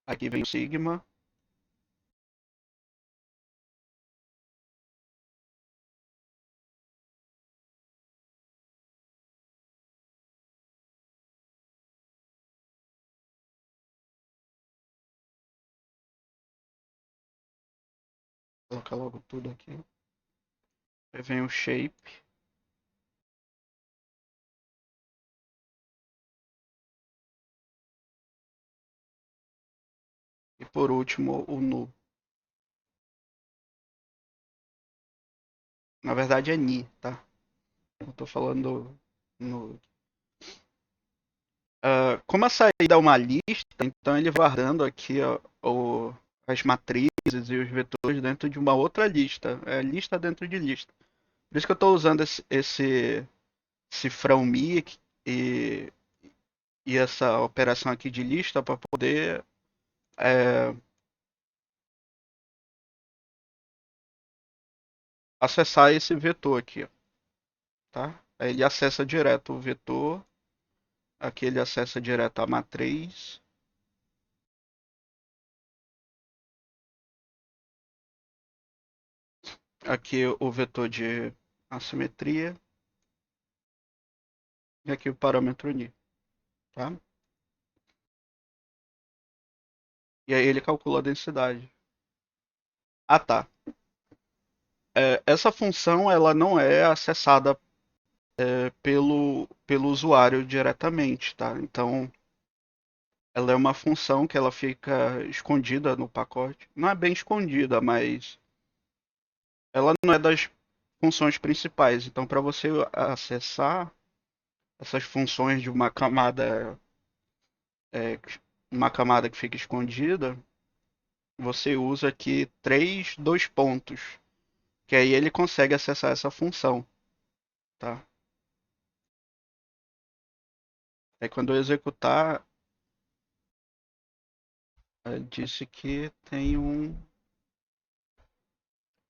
Aqui vem o sigma. Vou colocar logo tudo aqui. Aí vem o shape. E por último, o nu. Na verdade é ni, tá? Eu tô falando no. Como a saída é uma lista, então ele vai guardando aqui ó, as matrizes e os vetores dentro de uma outra lista. É lista dentro de lista. Por isso que eu estou usando esse cifrão mi e, e essa operação aqui de lista para poder é, acessar esse vetor aqui, ó, tá? Aí ele acessa direto o vetor, aqui ele acessa direto a matriz. Aqui o vetor de assimetria e aqui o parâmetro ni, tá? E aí ele calcula a densidade. Ah, tá. Essa função ela não é acessada pelo usuário diretamente, tá? Então ela é uma função que ela fica escondida no pacote. Não é bem escondida, mas ela não é das funções principais. Então, para você acessar essas funções de é, uma camada que fica escondida, você usa aqui três dois pontos, que aí ele consegue acessar essa função, tá? Aí quando eu executar, disse que tem um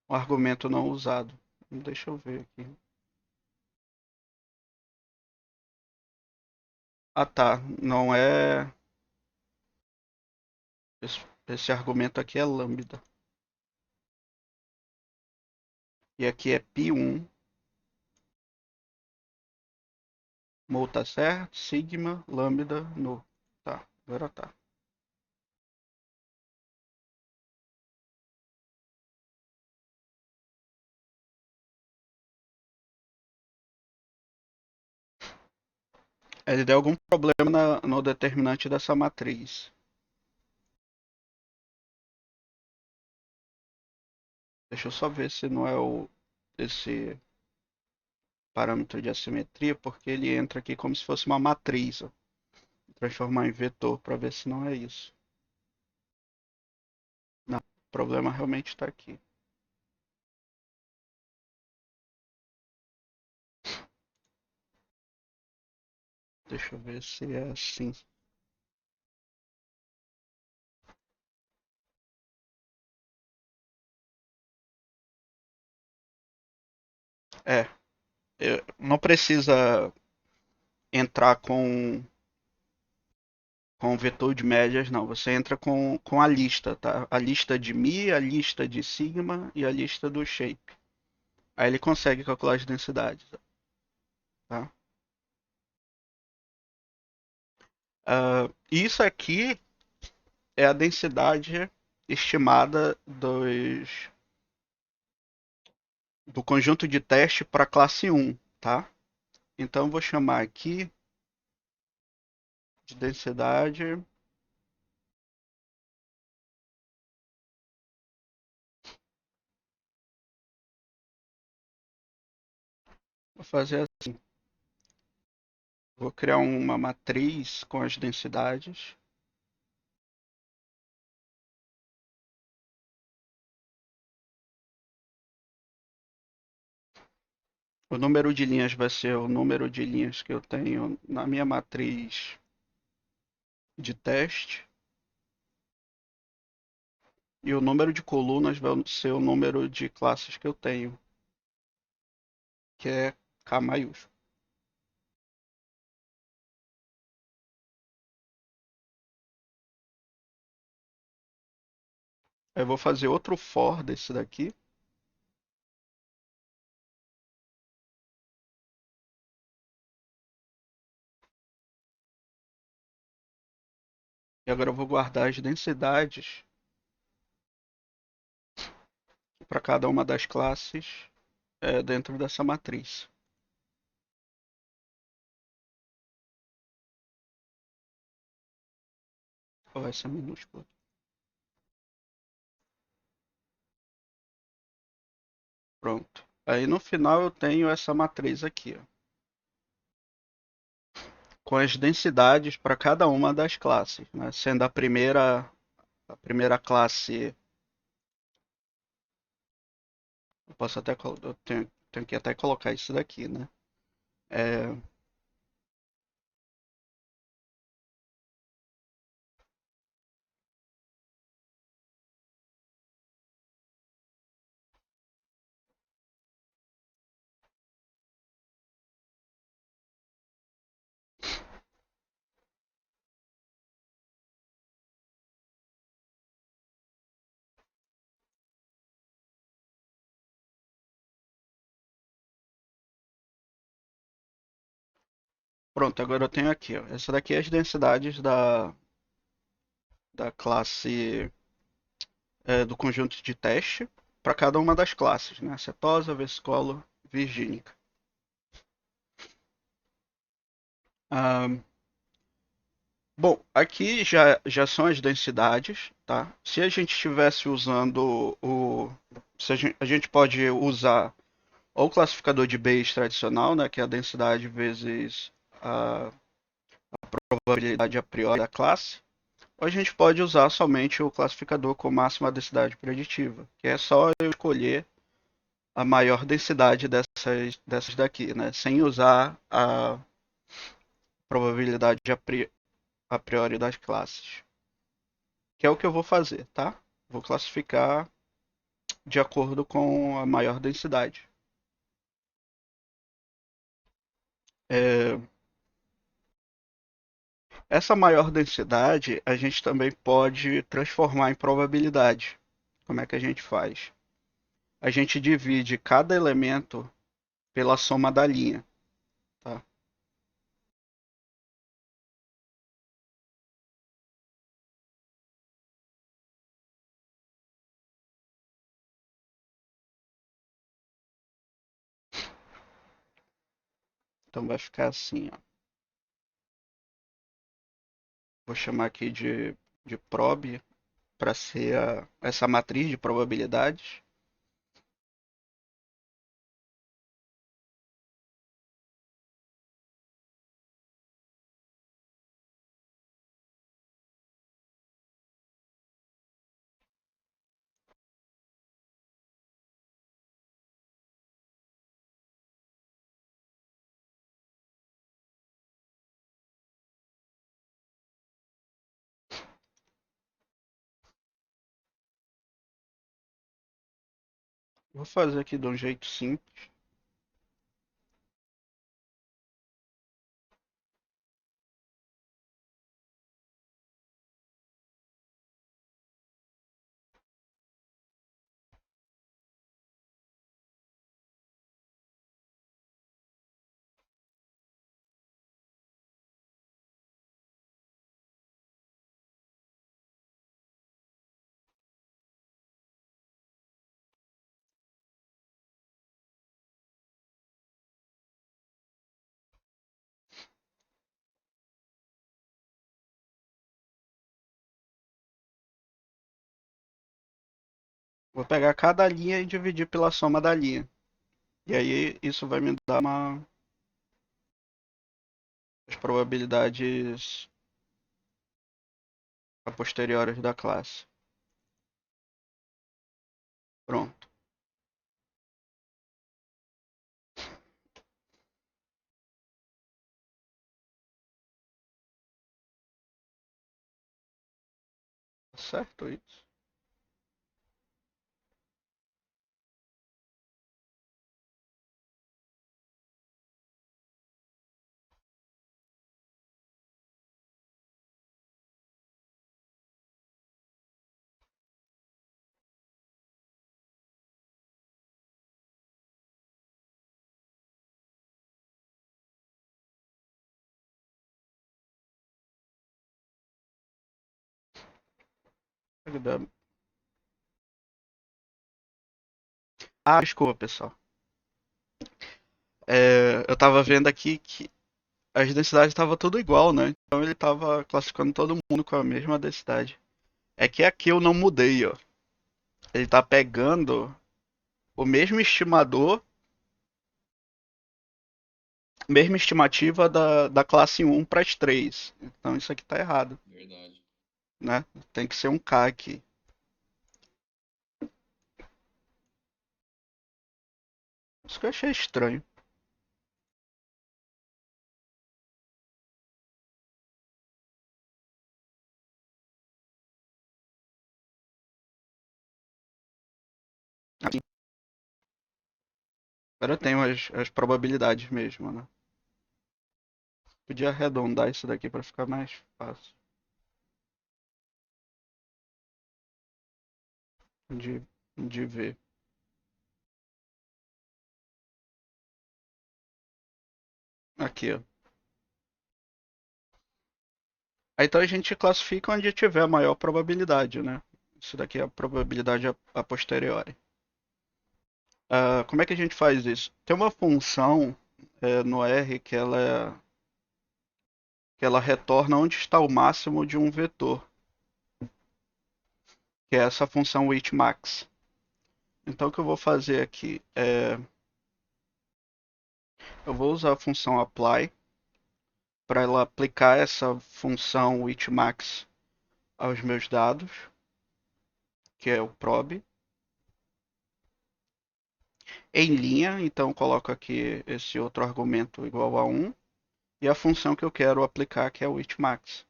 argumento não usado. Deixa eu ver aqui. Ah, tá. Não é. Esse argumento aqui é lambda. E aqui é pi1. Mol tá certo. Sigma, lambda, no. Tá, agora tá. Ele deu algum problema no determinante dessa matriz. Deixa eu só ver se não é esse parâmetro de assimetria, porque ele entra aqui como se fosse uma matriz. Ó. transformar em vetor para ver se não é isso. Não, o problema realmente está aqui. Deixa eu ver se é assim. É, não precisa entrar com vetor de médias, não. Você entra com a lista, tá? A lista de Mi, a lista de Sigma e a lista do Shape. Aí ele consegue calcular as densidades, tá? Isso aqui é a densidade estimada do conjunto de teste para classe 1, tá? Então vou chamar aqui de densidade. Vou fazer assim. Vou criar uma matriz com as densidades. O número de linhas vai ser o número de linhas que eu tenho na minha matriz de teste. E o número de colunas vai ser o número de classes que eu tenho, que é K maiúsculo. Eu vou fazer outro for desse daqui. E agora eu vou guardar as densidades para cada uma das classes dentro dessa matriz. Vai ser minúsculo. Pronto. Aí no final eu tenho essa matriz aqui, ó, com as densidades para cada uma das classes, né? Sendo a primeira classe, eu posso até eu tenho que até colocar isso daqui, né? É, pronto, agora eu tenho aqui, ó. Essa daqui é as densidades da classe do conjunto de teste para cada uma das classes, né? Acetosa, vesicolo, virgínica. Ah, bom, aqui já são as densidades, tá? Se a gente estivesse usando se a gente pode usar ou o classificador de Bayes tradicional, né, que é a densidade vezes a probabilidade a priori da classe, ou a gente pode usar somente o classificador com máxima densidade preditiva, que é só eu escolher a maior densidade dessas daqui, né, sem usar a probabilidade a priori das classes. Que é o que eu vou fazer, tá? Vou classificar de acordo com a maior densidade. É, essa maior densidade a gente também pode transformar em probabilidade. Como é que a gente faz? A gente divide cada elemento pela soma da linha, tá? Então vai ficar assim, ó. Vou chamar aqui de prob para ser essa matriz de probabilidades. Vou fazer aqui de um jeito simples. Vou pegar cada linha e dividir pela soma da linha. E aí isso vai me dar as probabilidades a posteriores da classe. Pronto. Tá certo isso? Ah, desculpa, pessoal. Eu tava vendo aqui que as densidades estavam tudo igual, né? Então ele tava classificando todo mundo com a mesma densidade. É que aqui eu não mudei, ó. Ele tá pegando o mesmo estimador, mesma estimativa da classe 1 para as 3. Então isso aqui tá errado, Verdade. né? Tem que ser um K aqui. Isso que eu achei estranho. Aqui, agora eu tenho as probabilidades mesmo, né? Podia arredondar isso daqui para ficar mais fácil de, de ver. Aqui, ó. Aí então a gente classifica onde tiver a maior probabilidade, né? Isso daqui é a probabilidade a posteriori. Como é que a gente faz isso? Tem uma função no R que ela retorna onde está o máximo de um vetor, que é essa função widthmax. Então o que eu vou fazer aqui é eu vou usar a função apply para ela aplicar essa função widthmax aos meus dados, que é o prob, em linha, então eu coloco aqui esse outro argumento igual a 1 e a função que eu quero aplicar, que é o widthmax.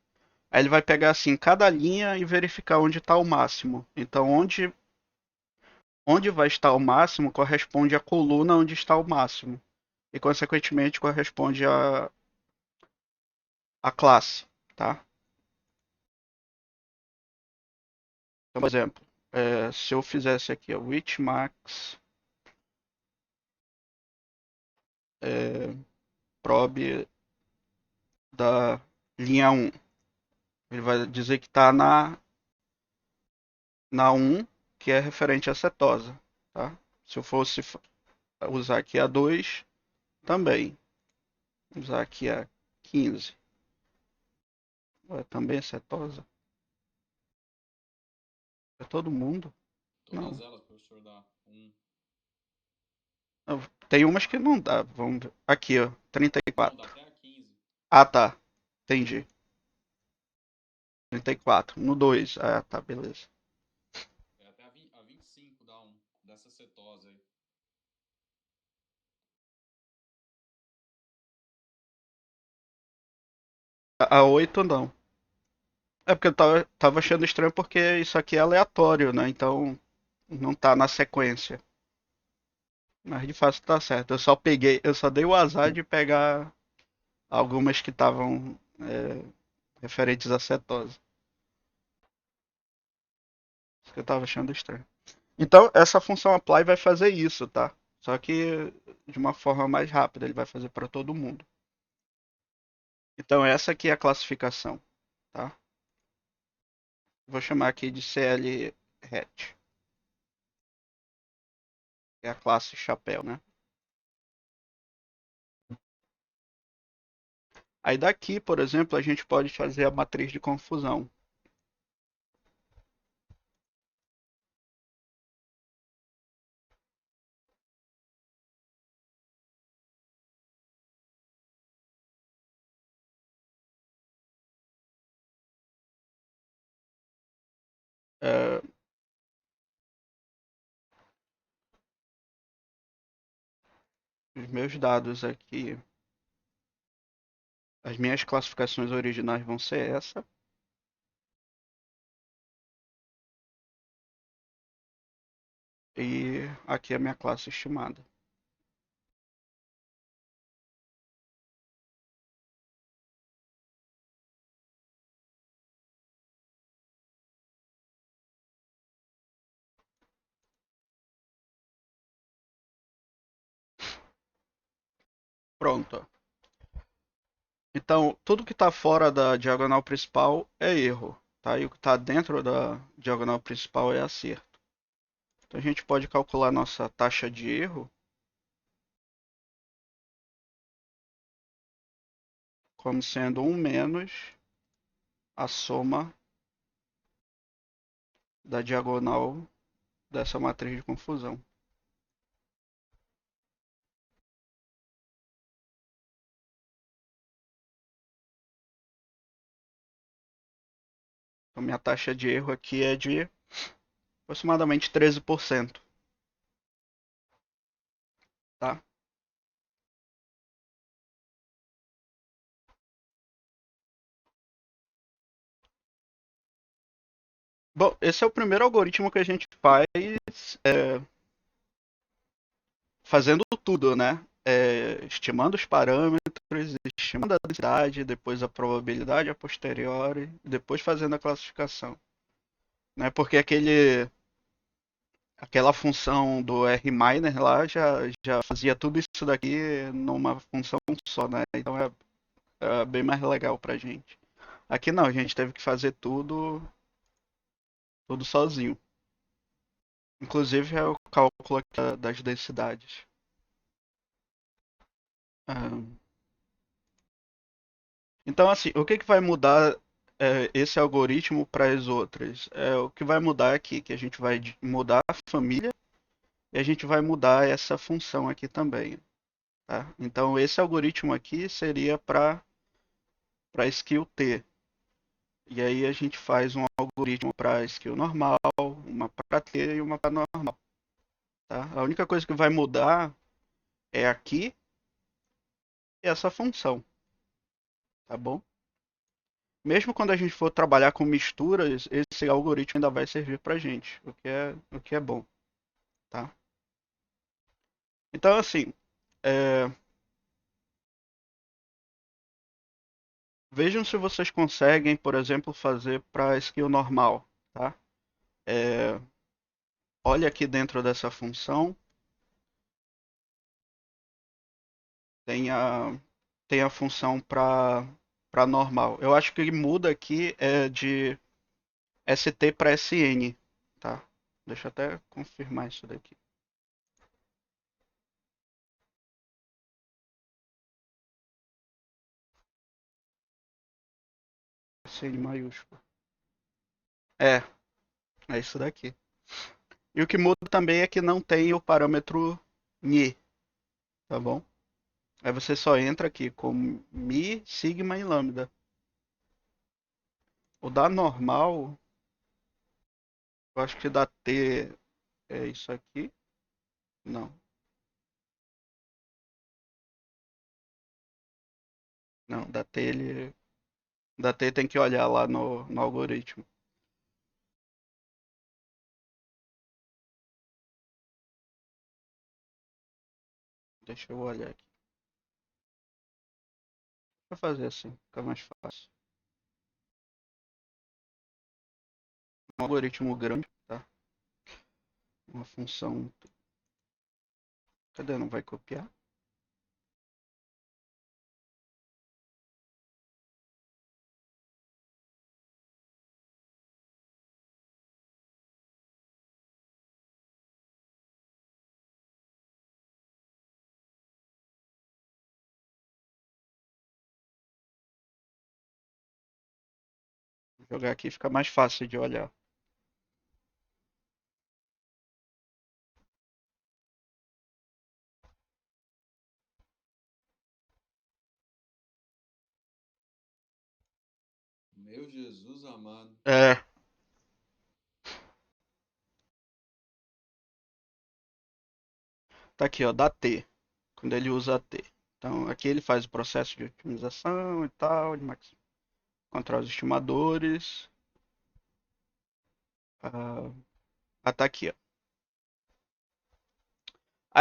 Aí ele vai pegar assim cada linha e verificar onde está o máximo. Então onde vai estar o máximo corresponde à coluna onde está o máximo. E consequentemente corresponde à classe, tá? Então, por exemplo, se eu fizesse aqui o widthmax é, prob da linha 1, ele vai dizer que está na 1, que é referente à cetosa, tá? Se eu fosse usar aqui a 2, também. Usar aqui a 15, também é cetosa. É todo mundo? Todas Não. elas, professor, dá um. Não, tem umas que não dá. Vamos ver. Aqui, ó. Não, dá 34. até a 15. Ah, tá. Entendi. 34. No 2. Ah, tá, beleza. É até a 25 dá um. Dessa cetose aí. A 8 não. É porque eu tava achando estranho porque isso aqui é aleatório, né? Então não tá na sequência. Mas de fato tá certo. Eu só dei o azar de pegar algumas que estavam referentes à cetose. Isso que eu tava achando estranho. Então, essa função apply vai fazer isso, tá? Só que de uma forma mais rápida, ele vai fazer para todo mundo. Então, essa aqui é a classificação, tá? Vou chamar aqui de CL hatch, que é a classe chapéu, né? Aí daqui, por exemplo, a gente pode fazer a matriz de confusão. É, os meus dados aqui, as minhas classificações originais vão ser essa. E aqui é a minha classe estimada. Pronto. Então, tudo que está fora da diagonal principal é erro, tá? E o que está dentro da diagonal principal é acerto. Então, a gente pode calcular nossa taxa de erro como sendo 1 menos a soma da diagonal dessa matriz de confusão. Então, minha taxa de erro aqui é de aproximadamente 13%, tá? Bom, esse é o primeiro algoritmo que a gente faz fazendo tudo, né? Estimando os parâmetros, estimando a densidade, depois a probabilidade a posteriori, depois fazendo a classificação, né? Porque aquela função do R-miner lá já fazia tudo isso daqui numa função só, né? Então é bem mais legal pra gente. Aqui não, a gente teve que fazer tudo sozinho. Inclusive é o cálculo aqui das densidades. Ah, então, assim, o que vai mudar esse algoritmo para as outras? O que vai mudar aqui, que a gente vai mudar a família e a gente vai mudar essa função aqui também, tá? Então, esse algoritmo aqui seria para skill T. E aí a gente faz um algoritmo para skill normal, uma para T e uma para normal, tá? A única coisa que vai mudar é aqui essa função, tá bom? Mesmo quando a gente for trabalhar com misturas, esse algoritmo ainda vai servir para gente, o que é bom, tá? Então, assim, é, vejam se vocês conseguem, por exemplo, fazer para skill normal, tá? É, olha aqui dentro dessa função, tem a, tem a função para normal. Eu acho que muda aqui de ST para SN, tá? Deixa eu até confirmar isso daqui. SN maiúsculo. É, é isso daqui. E o que muda também é que não tem o parâmetro ni, tá bom? Aí você só entra aqui com mi, sigma e lambda. O da normal, eu acho que da T é isso aqui. Não, não, da T tem que olhar lá no algoritmo. Deixa eu olhar aqui. Vou fazer assim, fica mais fácil. Um algoritmo grande, tá? Uma função. Cadê? Não vai copiar? Vou jogar aqui, fica mais fácil de olhar. Meu Jesus amado. É, tá aqui, ó, da T. Quando ele usa a T. Então, aqui ele faz o processo de otimização e tal, de encontrar os estimadores. Tá aqui, ó.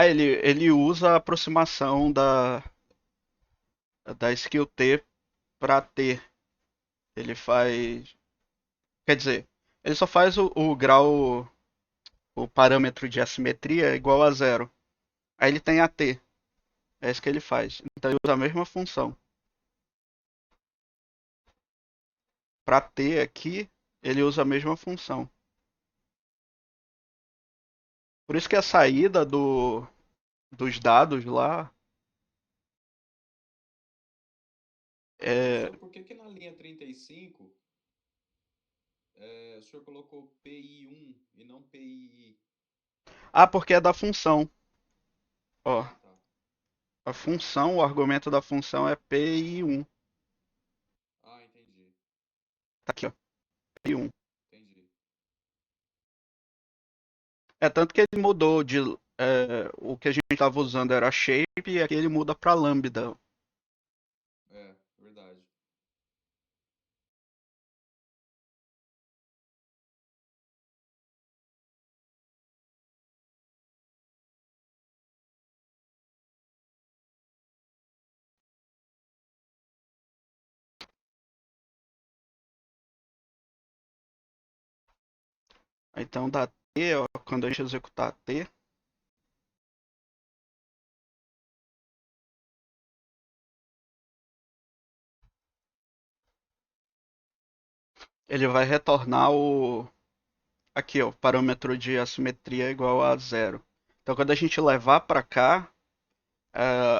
Ele usa a aproximação da skill T para T. Ele faz. Quer dizer, ele só faz o grau, o parâmetro de assimetria igual a zero. Aí ele tem a T. É isso que ele faz. Então ele usa a mesma função. Para T aqui, ele usa a mesma função. Por isso que a saída dos dados lá é. Professor, por que que na linha 35 o senhor colocou PI1 e não PII? Ah, porque é da função. Ó, Ah, tá. a função, o argumento da função é pi1. Ah, entendi. Tá aqui, ó, pi1. Entendi. É tanto que ele mudou de. O que a gente estava usando era shape e aqui ele muda para lambda. É, verdade. Então da T, ó, quando a gente executar a T, ele vai retornar o. Aqui, ó, o parâmetro de assimetria igual a zero. Então quando a gente levar para cá,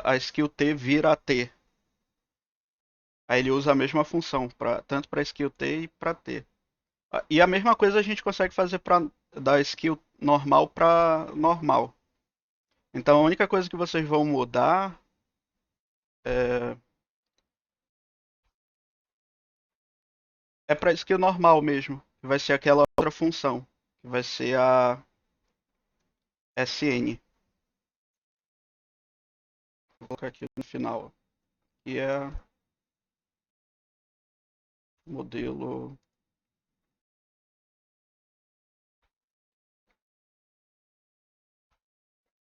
a skill T vira a T. Aí ele usa a mesma função, tanto para skill T e para T. E a mesma coisa a gente consegue fazer para da skill normal para normal. Então a única coisa que vocês vão mudar é, é para skill normal mesmo, que vai ser aquela outra função, que vai ser a SN. Vou colocar aqui no final, que é modelo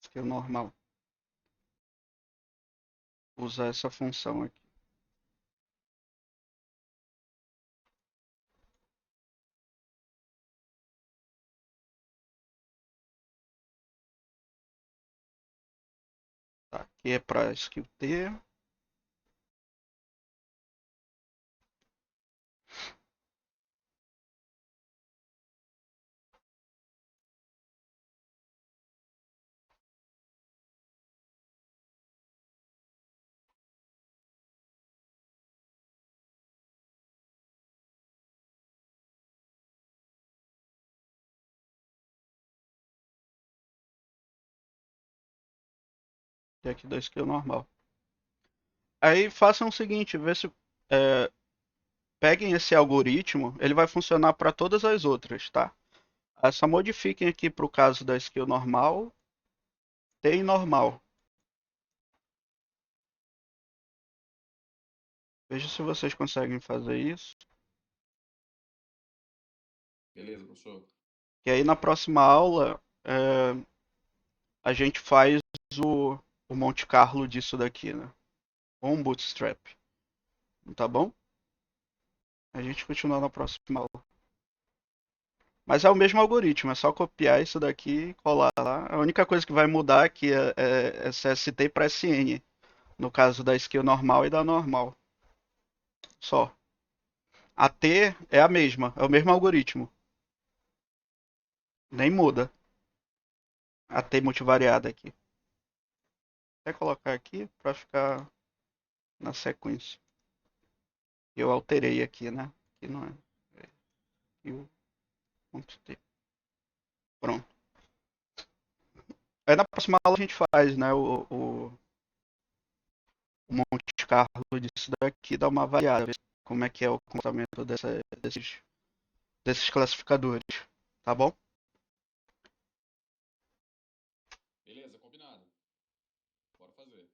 skill normal. Usar essa função aqui. Tá, aqui é para skill T. E aqui da skill normal. Aí façam o seguinte, vê se é, peguem esse algoritmo, ele vai funcionar para todas as outras, tá? Só modifiquem aqui para o caso da skill normal, T e normal. Veja se vocês conseguem fazer isso. Beleza, professor? E aí na próxima aula a gente faz o o Monte Carlo disso daqui, né? Ou um Bootstrap, tá bom? A gente continua na próxima aula. Mas é o mesmo algoritmo, é só copiar isso daqui e colar lá. A única coisa que vai mudar aqui é SST para SN, no caso da skill normal e da normal. Só. A T é a mesma, é o mesmo algoritmo. Nem muda a T multivariada aqui. Vou colocar aqui para ficar na sequência. Eu alterei aqui, né? Aqui não é. Aqui o ponto T. Pronto. Aí na próxima aula a gente faz, né? O Monte Carlo disso daqui, dá uma avaliada, ver como é que é o comportamento desses classificadores. Tá bom? Beleza, combinado. Bora fazer.